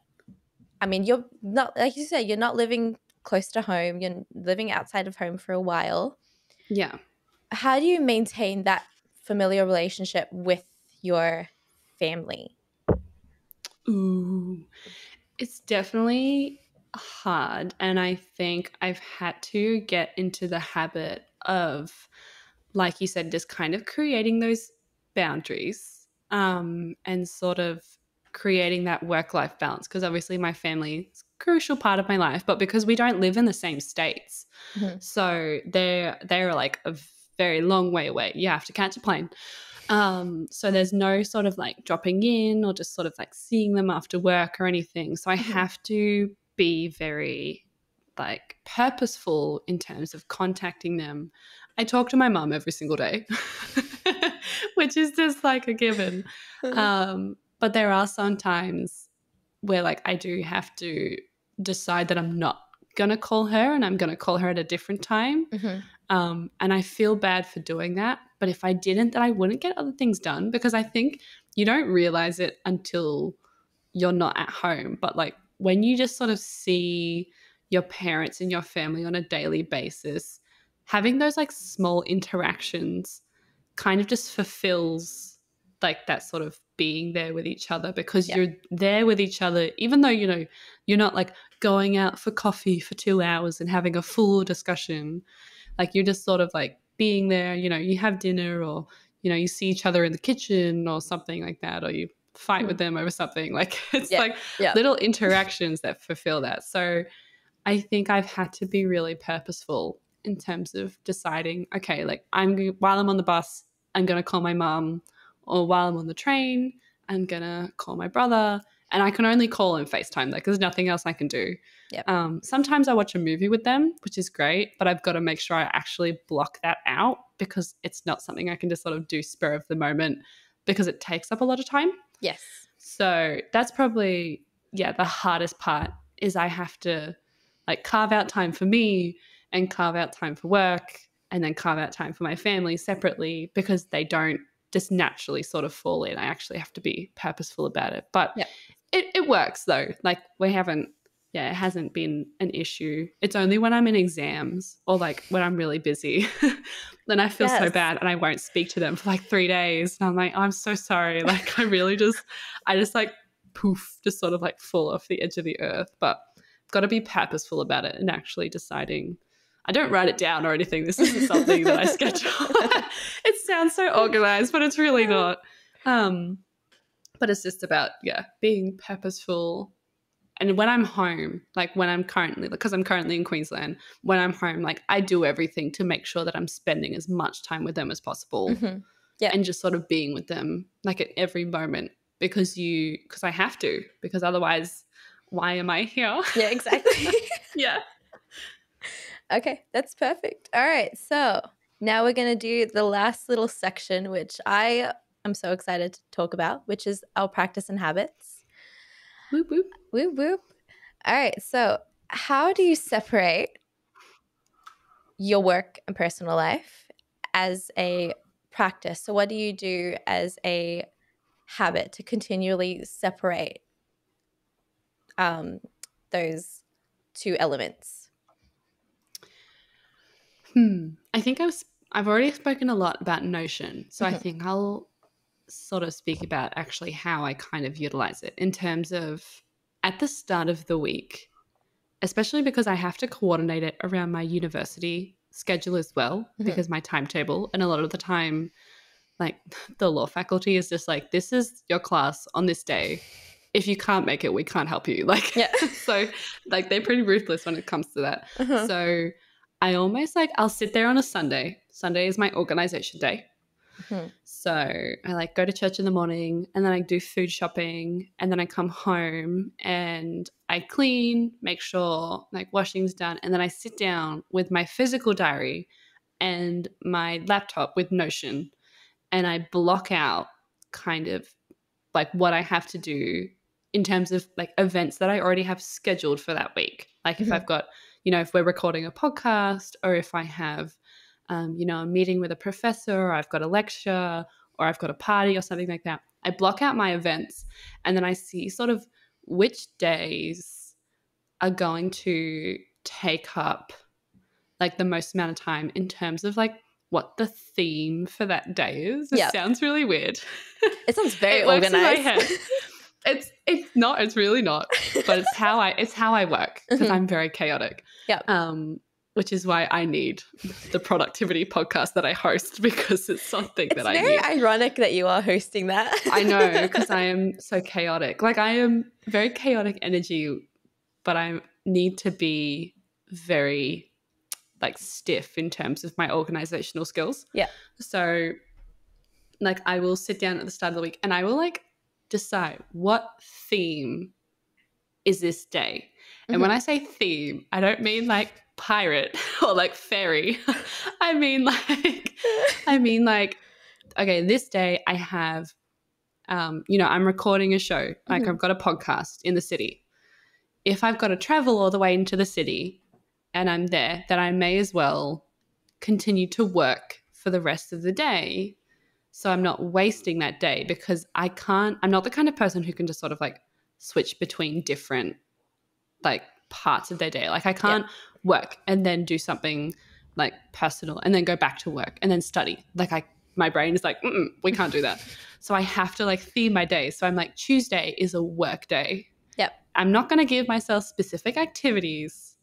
Speaker 1: not, like you said, you're not living close to home, you're living outside of home for a while.
Speaker 2: Yeah.
Speaker 1: How do you maintain that familial relationship with your family?
Speaker 2: Ooh, it's definitely hard. And I think I've had to get into the habit of, like you said, just kind of creating those boundaries and sort of creating that work-life balance. Because obviously my family is a crucial part of my life, but because we don't live in the same states, so they're like a very long way away. You have to catch a plane. So there's no sort of like dropping in or just sort of like seeing them after work or anything. So I have to be very like purposeful in terms of contacting them. I talk to my mum every single day, which is just like a given. But there are some times where like I do have to decide that I'm not going to call her and I'm going to call her at a different time. And I feel bad for doing that. But if I didn't, then I wouldn't get other things done because I think you don't realize it until you're not at home. But like when you just sort of see your parents and your family on a daily basis, having those like small interactions kind of just fulfills like that sort of being there with each other because you're there with each other, even though, you know, you're not like going out for coffee for 2 hours and having a full discussion. Like you're just sort of like being there, you know, you have dinner or, you know, you see each other in the kitchen or something like that, or you fight with them over something. Like it's like little interactions that fulfill that. So I think I've had to be really purposeful in terms of deciding, okay, like while I'm on the bus, I'm going to call my mum, or while I'm on the train, I'm going to call my brother, and I can only call and FaceTime. Like there's nothing else I can do. Sometimes I watch a movie with them, which is great, but I've got to make sure I actually block that out because it's not something I can just sort of do spur of the moment because it takes up a lot of time.
Speaker 1: Yes.
Speaker 2: So that's probably, the hardest part is I have to like carve out time for me and carve out time for work and then carve out time for my family separately because they don't just naturally sort of fall in. I actually have to be purposeful about it. But it works though. Like we haven't, it hasn't been an issue. It's only when I'm in exams or like when I'm really busy, then I feel so bad and I won't speak to them for like 3 days. And I'm like, I'm so sorry. Like I just like poof, just sort of like fall off the edge of the earth. But I've got to be purposeful about it and actually deciding. I don't write it down or anything. This isn't something that I schedule. It sounds so organized, but it's really not. But it's just about, being purposeful And when I'm home, like when I'm currently, because I'm currently in Queensland, when I'm home, like I do everything to make sure that I'm spending as much time with them as possible
Speaker 1: Yeah.
Speaker 2: and just sort of being with them like at every moment because I have to, because otherwise, why am I here?
Speaker 1: Yeah, exactly.
Speaker 2: Yeah.
Speaker 1: Okay, that's perfect. All right, so now we're going to do the last little section, which I am so excited to talk about, which is our practice and habits.
Speaker 2: Whoop, whoop.
Speaker 1: Whoop, whoop. All right, so how do you separate your work and personal life as a practice? So what do you do as a habit to continually separate those two elements?
Speaker 2: I think I've already spoken a lot about Notion, so I think I'll sort of speak about actually how I kind of utilize it in terms of at the start of the week, especially because I have to coordinate it around my university schedule as well, because my timetable, and a lot of the time, like the law faculty is just like, this is your class on this day. If you can't make it, we can't help you. Like,
Speaker 1: Yeah.
Speaker 2: so like they're pretty ruthless when it comes to that. So I almost like, I'll sit there on a Sunday. Sunday is my organization day. So I like go to church in the morning and then I do food shopping and then I come home and I clean, make sure like washing's done. And then I sit down with my physical diary and my laptop with Notion and I block out kind of like what I have to do in terms of like events that I already have scheduled for that week. Like if I've got, if we're recording a podcast or if I have, a meeting with a professor or I've got a lecture or I've got a party or something like that. I block out my events and then I see sort of which days are going to take up like the most amount of time in terms of like what the theme for that day is. It sounds really weird.
Speaker 1: It sounds very
Speaker 2: it works
Speaker 1: organized.
Speaker 2: in my head. It's not. It's really not. But it's how I work because I'm very chaotic.
Speaker 1: Yeah.
Speaker 2: Which is why I need the productivity podcast that I host because it's something that I need.
Speaker 1: It's very ironic that you are hosting that.
Speaker 2: I know because I am so chaotic. Like I am very chaotic energy, but I need to be very like stiff in terms of my organizational skills.
Speaker 1: Yeah.
Speaker 2: So like I will sit down at the start of the week and I will like decide what theme is this day. And when I say theme, I don't mean like pirate or like fairy. I mean like, okay, this day I have, I'm recording a show. Like I've got a podcast in the city. If I've got to travel all the way into the city and I'm there, then I may as well continue to work for the rest of the day. So I'm not wasting that day because I'm not the kind of person who can just sort of like switch between different like parts of their day. Like I can't work and then do something like personal and then go back to work and then study. Like my brain is like, we can't do that. So I have to like theme my day. So I'm like, Tuesday is a work day.
Speaker 1: Yep.
Speaker 2: I'm not going to give myself specific activities,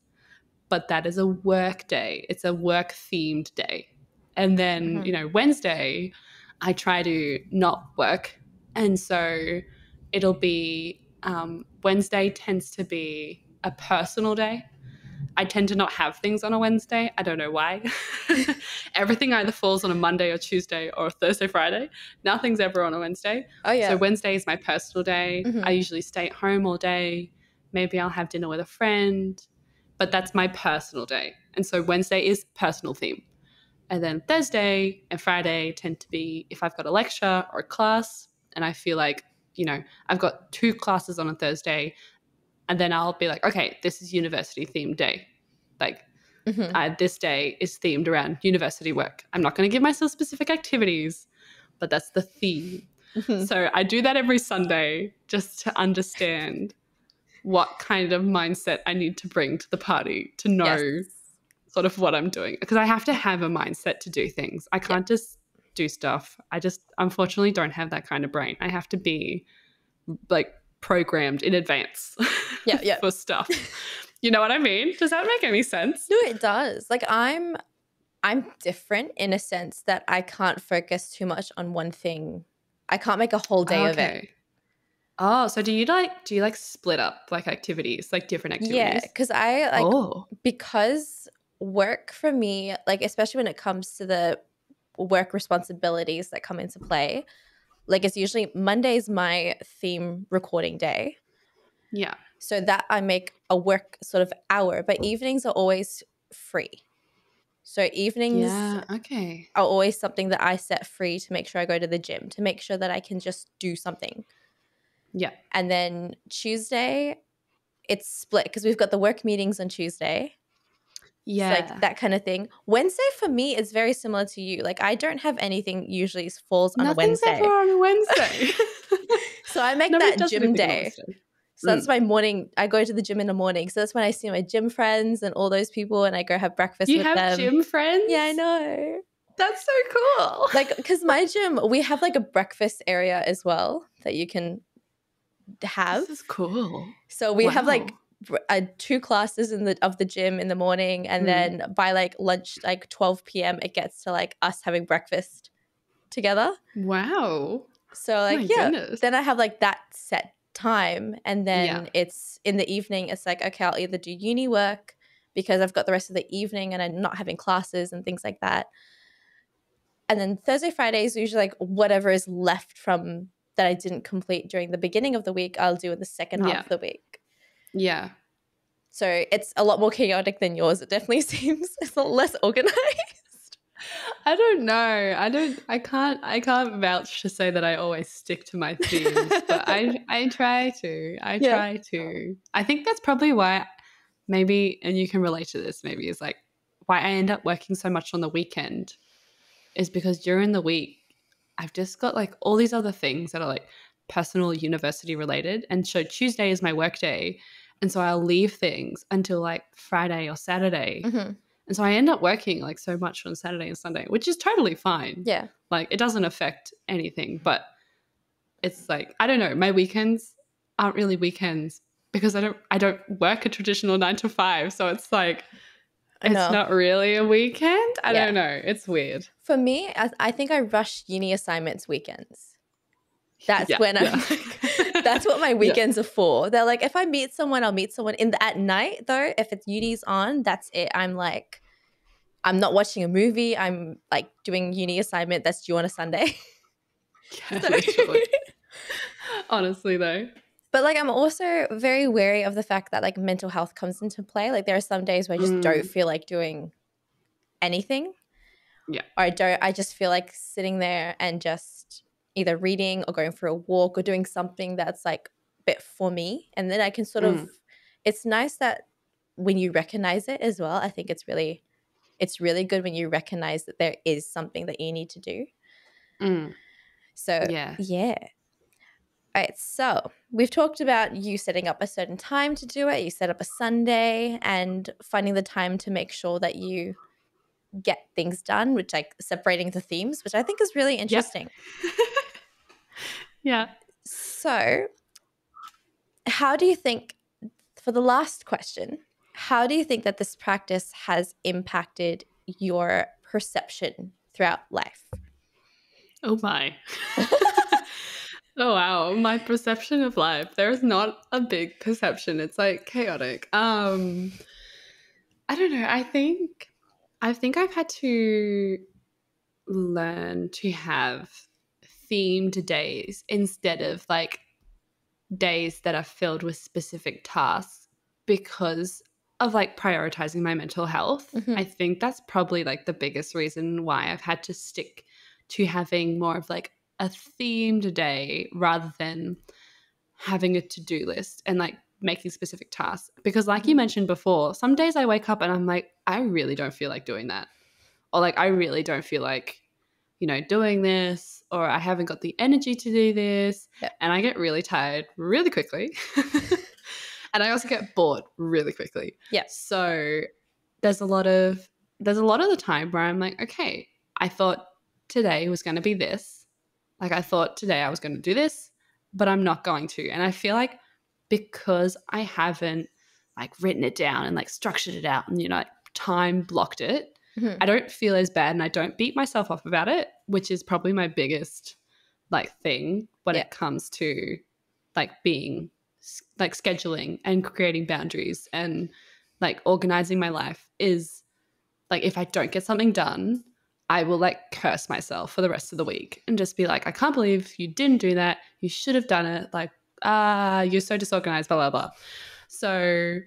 Speaker 2: but that is a work day. It's a work themed day. And then, Wednesday, I try to not work. And so it'll be Wednesday tends to be a personal day. I tend to not have things on a Wednesday. I don't know why. Everything either falls on a Monday or Tuesday or Thursday, Friday. Nothing's ever on a Wednesday.
Speaker 1: Oh, yeah.
Speaker 2: So Wednesday is my personal day. I usually stay at home all day. Maybe I'll have dinner with a friend. But that's my personal day. And so Wednesday is personal theme. And then Thursday and Friday tend to be if I've got a lecture or a class and I feel like, I've got 2 classes on a Thursday and then I'll be like, okay, this is university themed day. Like this day is themed around university work. I'm not going to give myself specific activities, but that's the theme. So I do that every Sunday just to understand what kind of mindset I need to bring to the party to know sort of what I'm doing. Because I have to have a mindset to do things. I can't just do stuff. I just unfortunately don't have that kind of brain. I have to be like programmed in advance for stuff. You know what I mean? Does that make any sense?
Speaker 1: No, it does. Like I'm different in a sense that I can't focus too much on one thing. I can't make a whole day of it.
Speaker 2: Oh, so do you like split up like activities, like different
Speaker 1: Yeah,
Speaker 2: activities?
Speaker 1: because I like
Speaker 2: Oh,
Speaker 1: because work for me, like especially when it comes to the work responsibilities that come into play, like it's usually Monday's my theme recording day.
Speaker 2: yeah.
Speaker 1: So that I make a work sort of hour, but evenings are always free. So evenings
Speaker 2: Yeah, okay.
Speaker 1: are always something that I set free to make sure I go to the gym, to make sure that I can just do something.
Speaker 2: Yeah.
Speaker 1: And then Tuesday, it's split because we've got the work meetings on Tuesday. It's like
Speaker 2: Yeah.
Speaker 1: that kind of thing. Wednesday for me is very similar to you. Like I don't have anything usually falls on a
Speaker 2: Nothing's ever
Speaker 1: Wednesday.
Speaker 2: on a Wednesday.
Speaker 1: So I make
Speaker 2: Nobody
Speaker 1: that
Speaker 2: does
Speaker 1: gym
Speaker 2: anything on a
Speaker 1: day.
Speaker 2: Wednesday.
Speaker 1: So that's my morning. I go to the gym in the morning. So that's when I see my gym friends and all those people and I go have breakfast
Speaker 2: You
Speaker 1: with
Speaker 2: have
Speaker 1: them.
Speaker 2: gym friends?
Speaker 1: Yeah, I know.
Speaker 2: That's so cool.
Speaker 1: Like, because my gym, we have like a breakfast area as well that you can have.
Speaker 2: This is cool.
Speaker 1: So we have like
Speaker 2: Wow.
Speaker 1: 2 classes of the gym in the morning, and then by like lunch, like 12 p.m., it gets to like us having breakfast together.
Speaker 2: Wow.
Speaker 1: So like
Speaker 2: My
Speaker 1: yeah,
Speaker 2: goodness.
Speaker 1: then I have like that set time, and then
Speaker 2: Yeah.
Speaker 1: it's in the evening. It's like okay, I'll either do uni work because I've got the rest of the evening and I'm not having classes and things like that. And then Thursday, Friday is usually like whatever is left from that I didn't complete during the beginning of the week, I'll do in the second half
Speaker 2: Yeah.
Speaker 1: of the week.
Speaker 2: Yeah.
Speaker 1: So it's a lot more chaotic than yours. It definitely seems it's a lot less organized.
Speaker 2: I don't know. I can't vouch to say that I always stick to my themes, but I try to. I
Speaker 1: Yeah.
Speaker 2: try to. I think that's probably why maybe, and you can relate to this maybe, is like why I end up working so much on the weekend is because during the week I've just got like all these other things that are like personal university related. And so Tuesday is my work day. And so I'll leave things until like Friday or Saturday.
Speaker 1: Mm-hmm.
Speaker 2: And so I end up working like so much on Saturday and Sunday, which is totally fine.
Speaker 1: Yeah.
Speaker 2: Like it doesn't affect anything, but it's like, I don't know, my weekends aren't really weekends because I don't work a traditional 9 to 5. So it's like, it's not really a weekend. I don't know. It's weird.
Speaker 1: For me, I think I rush uni assignments weekends. That's when I'm like, that's what my weekends are for. They're like, if I meet someone, I'll meet someone at night though. If it's uni's on, that's it. I'm like, I'm not watching a movie. I'm like doing uni assignment that's due on a Sunday.
Speaker 2: Yeah, literally. Honestly though.
Speaker 1: But like I'm also very wary of the fact that like mental health comes into play. Like there are some days where I just don't feel like doing anything.
Speaker 2: Yeah.
Speaker 1: Or I just feel like sitting there and just either reading or going for a walk or doing something that's like a bit for me. And then I can sort of, it's nice that when you recognize it as well, I think it's really good when you recognize that there is something that you need to do. So yeah. All right, so we've talked about you setting up a certain time to do it. You set up a Sunday and finding the time to make sure that you get things done, which like separating the themes, which I think is really interesting.
Speaker 2: Yeah.
Speaker 1: So how do you think, for the last question, how do you think that this practice has impacted your perception throughout life?
Speaker 2: Oh my. Oh wow, my perception of life. There's not a big perception. It's like chaotic. I don't know. I think I've had to learn to have themed days instead of like days that are filled with specific tasks because of like prioritizing my mental health. I think that's probably like the biggest reason why I've had to stick to having more of like a themed day rather than having a to-do list and like making specific tasks. Because like you mentioned before, some days I wake up and I'm like, I really don't feel like doing that. Or like, I really don't feel like, you know, doing this, or I haven't got the energy to do this.
Speaker 1: Yep.
Speaker 2: And I get really tired really quickly. And I also get bored really quickly.
Speaker 1: Yeah.
Speaker 2: So there's a lot of the time where I'm like, okay, I thought today was going to be this. Like I thought today I was going to do this, but I'm not going to. And I feel like because I haven't like written it down and like structured it out and, you know, like time blocked it, I don't feel as bad and I don't beat myself up about it, which is probably my biggest like thing when it comes to like being like scheduling and creating boundaries and like organizing my life is like if I don't get something done, I will like curse myself for the rest of the week and just be like, I can't believe you didn't do that. You should have done it. Like, you're so disorganized, blah, blah, blah. So,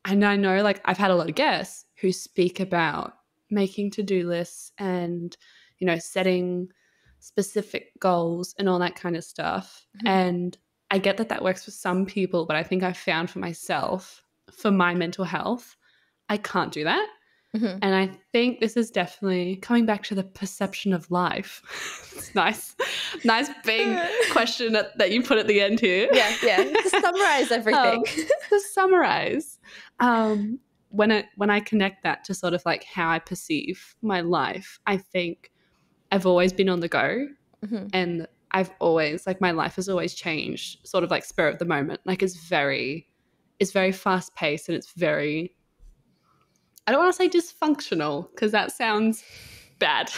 Speaker 2: and I know like I've had a lot of guests who speak about making to-do lists and, you know, setting specific goals and all that kind of stuff.
Speaker 1: Mm-hmm.
Speaker 2: And I get that that works for some people, but I think I've found for myself, for my mental health, I can't do that.
Speaker 1: Mm-hmm.
Speaker 2: And I think this is definitely coming back to the perception of life. It's nice big question that you put at the end here.
Speaker 1: Yeah. To summarize everything.
Speaker 2: To summarize, when I connect that to sort of like how I perceive my life, I think I've always been on the go,
Speaker 1: Mm-hmm.
Speaker 2: and I've always like my life has always changed, sort of like spur of the moment. Like it's very fast paced and it's very. I don't want to say dysfunctional because that sounds bad,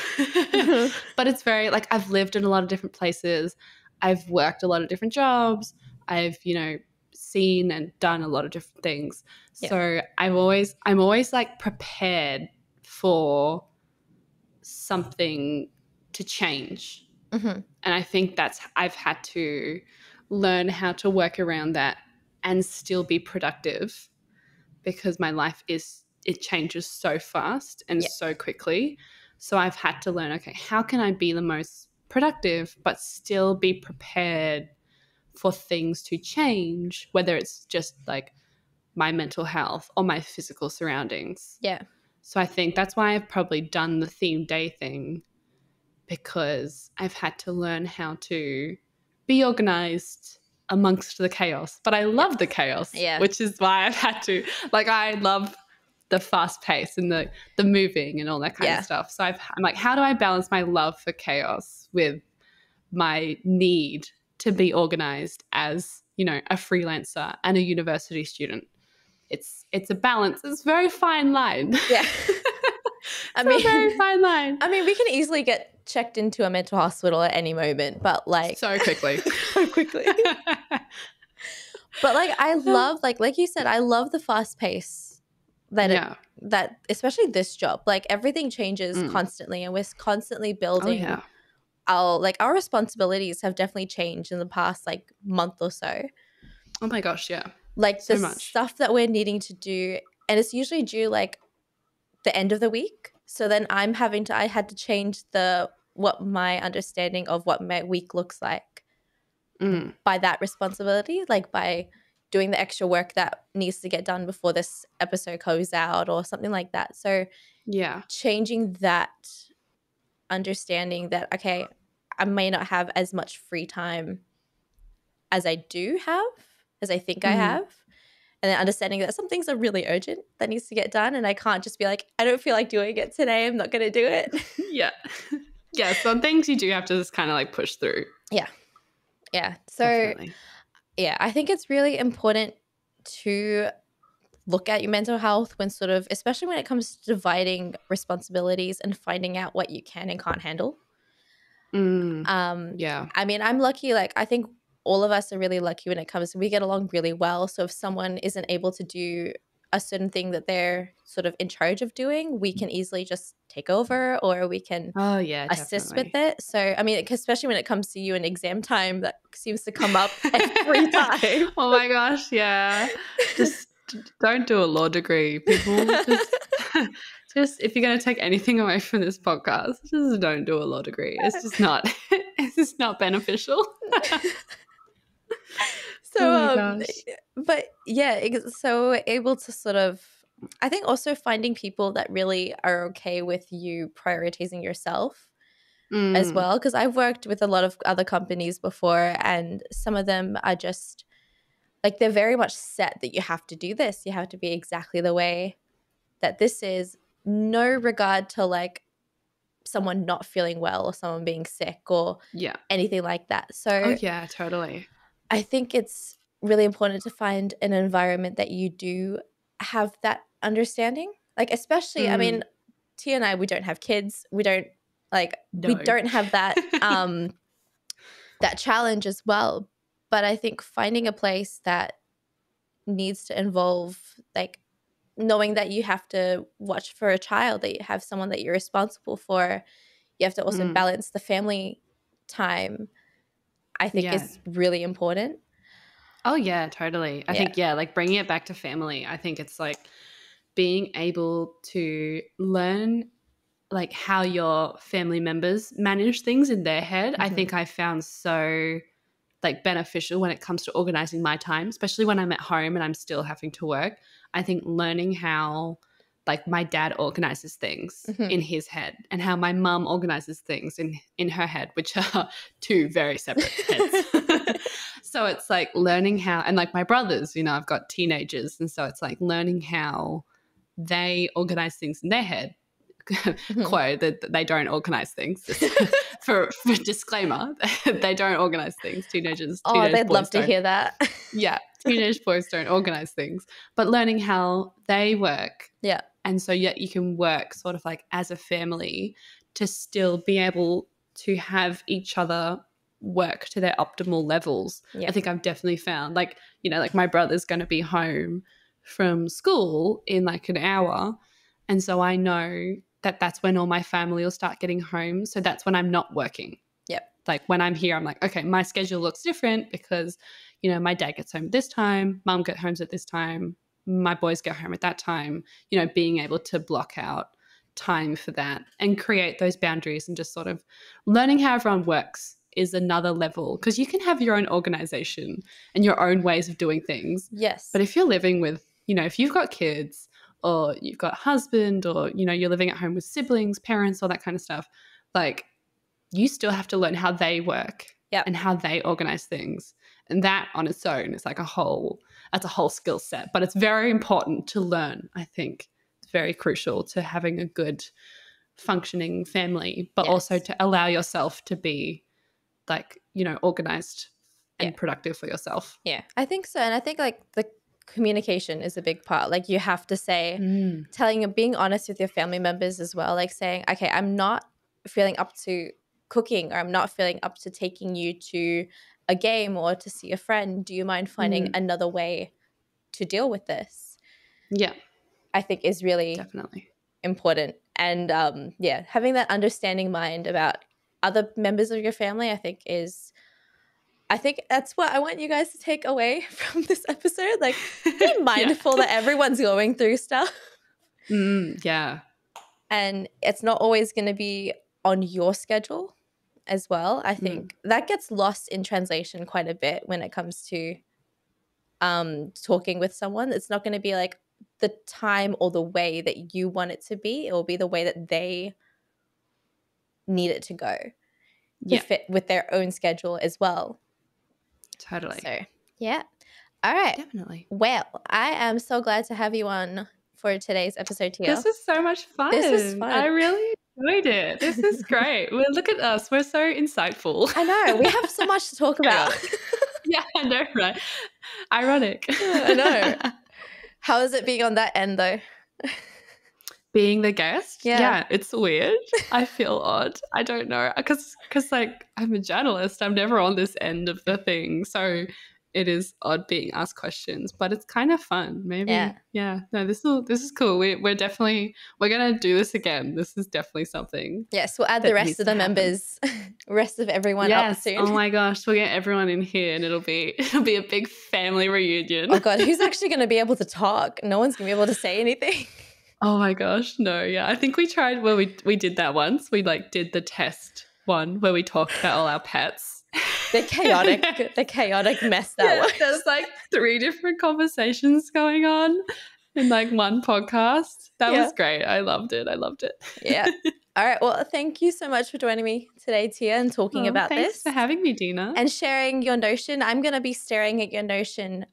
Speaker 2: but it's very like I've lived in a lot of different places. I've worked a lot of different jobs. I've, you know, seen and done a lot of different things.
Speaker 1: Yeah.
Speaker 2: So I'm always like prepared for something to change.
Speaker 1: Mm-hmm.
Speaker 2: And I think I've had to learn how to work around that and still be productive because my life it changes so fast and so quickly. So I've had to learn, okay, how can I be the most productive but still be prepared for things to change, whether it's just like my mental health or my physical surroundings.
Speaker 1: Yeah.
Speaker 2: So I think that's why I've probably done the theme day thing, because I've had to learn how to be organized amongst the chaos. But I love the chaos, which is why I've had to, like, I love the fast pace and the moving and all that kind of stuff. So I'm like, how do I balance my love for chaos with my need to be organized as, you know, a freelancer and a university student? It's a balance. It's a very fine line.
Speaker 1: Yeah.
Speaker 2: A very fine line.
Speaker 1: I mean, we can easily get checked into a mental hospital at any moment, but like
Speaker 2: so quickly.
Speaker 1: But like I love like you said, I love the fast pace that that especially this job. Like everything changes constantly and we're constantly building. Our responsibilities have definitely changed in the past like month or so.
Speaker 2: Oh my gosh, yeah.
Speaker 1: Like so the stuff that we're needing to do, and it's usually due like the end of the week. So then I had to change what my understanding of what my week looks like by that responsibility, like by doing the extra work that needs to get done before this episode goes out or something like that. So changing that understanding that, okay, I may not have as much free time as I think I have. And then understanding that some things are really urgent that needs to get done, and I can't just be like, I don't feel like doing it today, I'm not going to do it.
Speaker 2: Yeah, some things you do have to just kind of like push through.
Speaker 1: Yeah. So definitely. Yeah, I think it's really important to look at your mental health when sort of, especially when it comes to dividing responsibilities and finding out what you can and can't handle. I mean, I'm lucky, like I think all of us are really lucky when it comes to, we get along really well. So if someone isn't able to do a certain thing that they're sort of in charge of doing, we can easily just take over or we can assist with it. So, I mean, especially when it comes to you and exam time, that seems to come up every time.
Speaker 2: Oh my gosh, yeah. Just don't do a law degree, people. Just if you're going to take anything away from this podcast, just don't do a law degree. It's just not beneficial.
Speaker 1: So, but yeah, so able to sort of, I think also finding people that really are okay with you prioritizing yourself as well. Because I've worked with a lot of other companies before, and some of them are just like, they're very much set that you have to do this. You have to be exactly the way that this is, no regard to like someone not feeling well or someone being sick or anything like that. So
Speaker 2: totally.
Speaker 1: I think it's really important to find an environment that you do have that understanding. Like, especially, I mean, Tia and I, we don't have kids. We don't we don't have that that challenge as well. But I think finding a place that needs to involve like knowing that you have to watch for a child, that you have someone that you're responsible for, you have to also balance the family time, I think
Speaker 2: Yeah.
Speaker 1: is really important.
Speaker 2: Oh, yeah, totally. I think, like bringing it back to family, I think it's like being able to learn like how your family members manage things in their head. I think I found so like beneficial when it comes to organizing my time, especially when I'm at home and I'm still having to work. I think learning how like my dad organizes things in his head and how my mum organizes things in her head, which are two very separate heads. So it's like learning how, and like my brothers, you know, I've got teenagers, and so it's like learning how they organize things in their head. Quote that they don't organize things. for disclaimer, they don't organize things. Teenage
Speaker 1: They'd
Speaker 2: boys
Speaker 1: love to
Speaker 2: don't.
Speaker 1: hear that.
Speaker 2: Yeah, teenage boys don't organize things, but learning how they work.
Speaker 1: Yeah.
Speaker 2: And so yet you can work sort of like as a family to still be able to have each other work to their optimal levels.
Speaker 1: Yeah.
Speaker 2: I think I've definitely found like, you know, like my brother's going to be home from school in like an hour. And so I know that that's when all my family will start getting home. So that's when I'm not working.
Speaker 1: Yep.
Speaker 2: Like when I'm here, I'm like, okay, my schedule looks different because, you know, my dad gets home at this time, mum gets home at this time, my boys get home at that time, you know, being able to block out time for that and create those boundaries and just sort of learning how everyone works is another level, because you can have your own organization and your own ways of doing things.
Speaker 1: Yes.
Speaker 2: But if you're living with, you know, if you've got kids or you've got a husband or, you know, you're living at home with siblings, parents, all that kind of stuff, like you still have to learn how they work and how they organize things. And that on its own is like that's a whole skill set. But it's very important to learn, I think. It's very crucial to having a good functioning family, but also to allow yourself to be like, you know, organized and productive for yourself.
Speaker 1: Yeah, I think so. And I think like the communication is a big part. Like you have to say, being honest with your family members as well, like saying, okay, I'm not feeling up to cooking, or I'm not feeling up to taking you to a game or to see a friend. Do you mind finding another way to deal with this?
Speaker 2: Yeah.
Speaker 1: I think is really
Speaker 2: definitely
Speaker 1: important. And having that understanding mind about other members of your family, I think that's what I want you guys to take away from this episode. Like, be mindful that everyone's going through stuff.
Speaker 2: Yeah.
Speaker 1: And it's not always going to be on your schedule as well. I think that gets lost in translation quite a bit when it comes to talking with someone. It's not going to be like the time or the way that you want it to be. It will be the way that they need it to go to fit with their own schedule as well.
Speaker 2: Totally.
Speaker 1: So, yeah. All right.
Speaker 2: Definitely.
Speaker 1: Well, I am so glad to have you on for today's episode, Tia.
Speaker 2: This is so much fun.
Speaker 1: This is fun.
Speaker 2: I really enjoyed it. This is great. Well, look at us. We're so insightful.
Speaker 1: I know. We have so much to talk about.
Speaker 2: Yeah, I know, right? Ironic.
Speaker 1: I know. How is it being on that end, though?
Speaker 2: Being the guest? Yeah, it's weird. I feel odd. I don't know. Because like, I'm a journalist. I'm never on this end of the thing. So it is odd being asked questions, but it's kind of fun. Maybe. Yeah. No, this is cool. We're going to do this again. This is definitely something.
Speaker 1: Yes, we'll add the rest of the members, rest of everyone up soon.
Speaker 2: Oh my gosh, we'll get everyone in here and it'll be a big family reunion.
Speaker 1: Oh God, who's actually going to be able to talk? No one's going to be able to say anything.
Speaker 2: Oh my gosh, no, yeah. I think we tried, well, we did that once. We like did the test one where we talked about all our pets.
Speaker 1: The chaotic mess that was.
Speaker 2: There's like 3 different conversations going on in like one podcast. That was great. I loved it.
Speaker 1: Yeah. All right. Well, thank you so much for joining me today, Tia, and talking about
Speaker 2: thanks
Speaker 1: this.
Speaker 2: Thanks for having me, Dina.
Speaker 1: And sharing your Notion. I'm going to be staring at your Notion.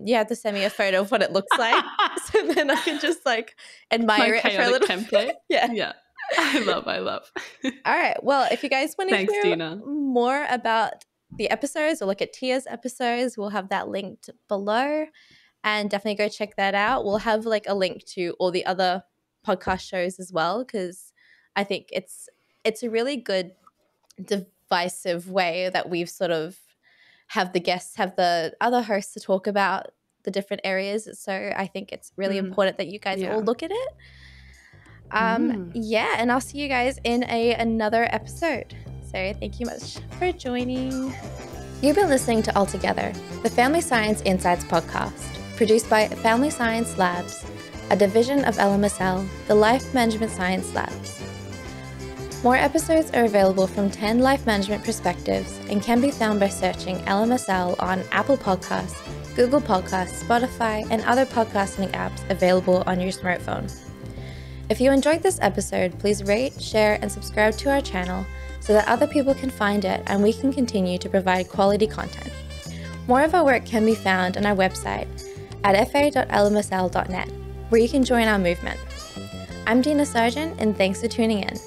Speaker 1: You have to send me a photo of what it looks like so then I can just like admire it for a little
Speaker 2: template.
Speaker 1: Yeah.
Speaker 2: I love.
Speaker 1: All right. Well, if you guys want to hear
Speaker 2: Dina.
Speaker 1: more about the episodes or look at Tia's episodes, we'll have that linked below. And definitely go check that out. We'll have like a link to all the other podcast shows as well, because I think it's a really good divisive way that we've sort of have the guests, have the other hosts to talk about the different areas. So I think it's really important that you guys all look at it. Yeah, and I'll see you guys in another episode. So thank you much for joining. You've been listening to Altogether, the Family Science Insights podcast, produced by Family Science Labs, a division of LMSL, the Life Management Science Labs. More episodes are available from 10 life management perspectives and can be found by searching LMSL on Apple Podcasts, Google Podcasts, Spotify, and other podcasting apps available on your smartphone. If you enjoyed this episode, please rate, share, and subscribe to our channel so that other people can find it and we can continue to provide quality content. More of our work can be found on our website at fa.lmsl.net, where you can join our movement. I'm Dina Sargeant, and thanks for tuning in.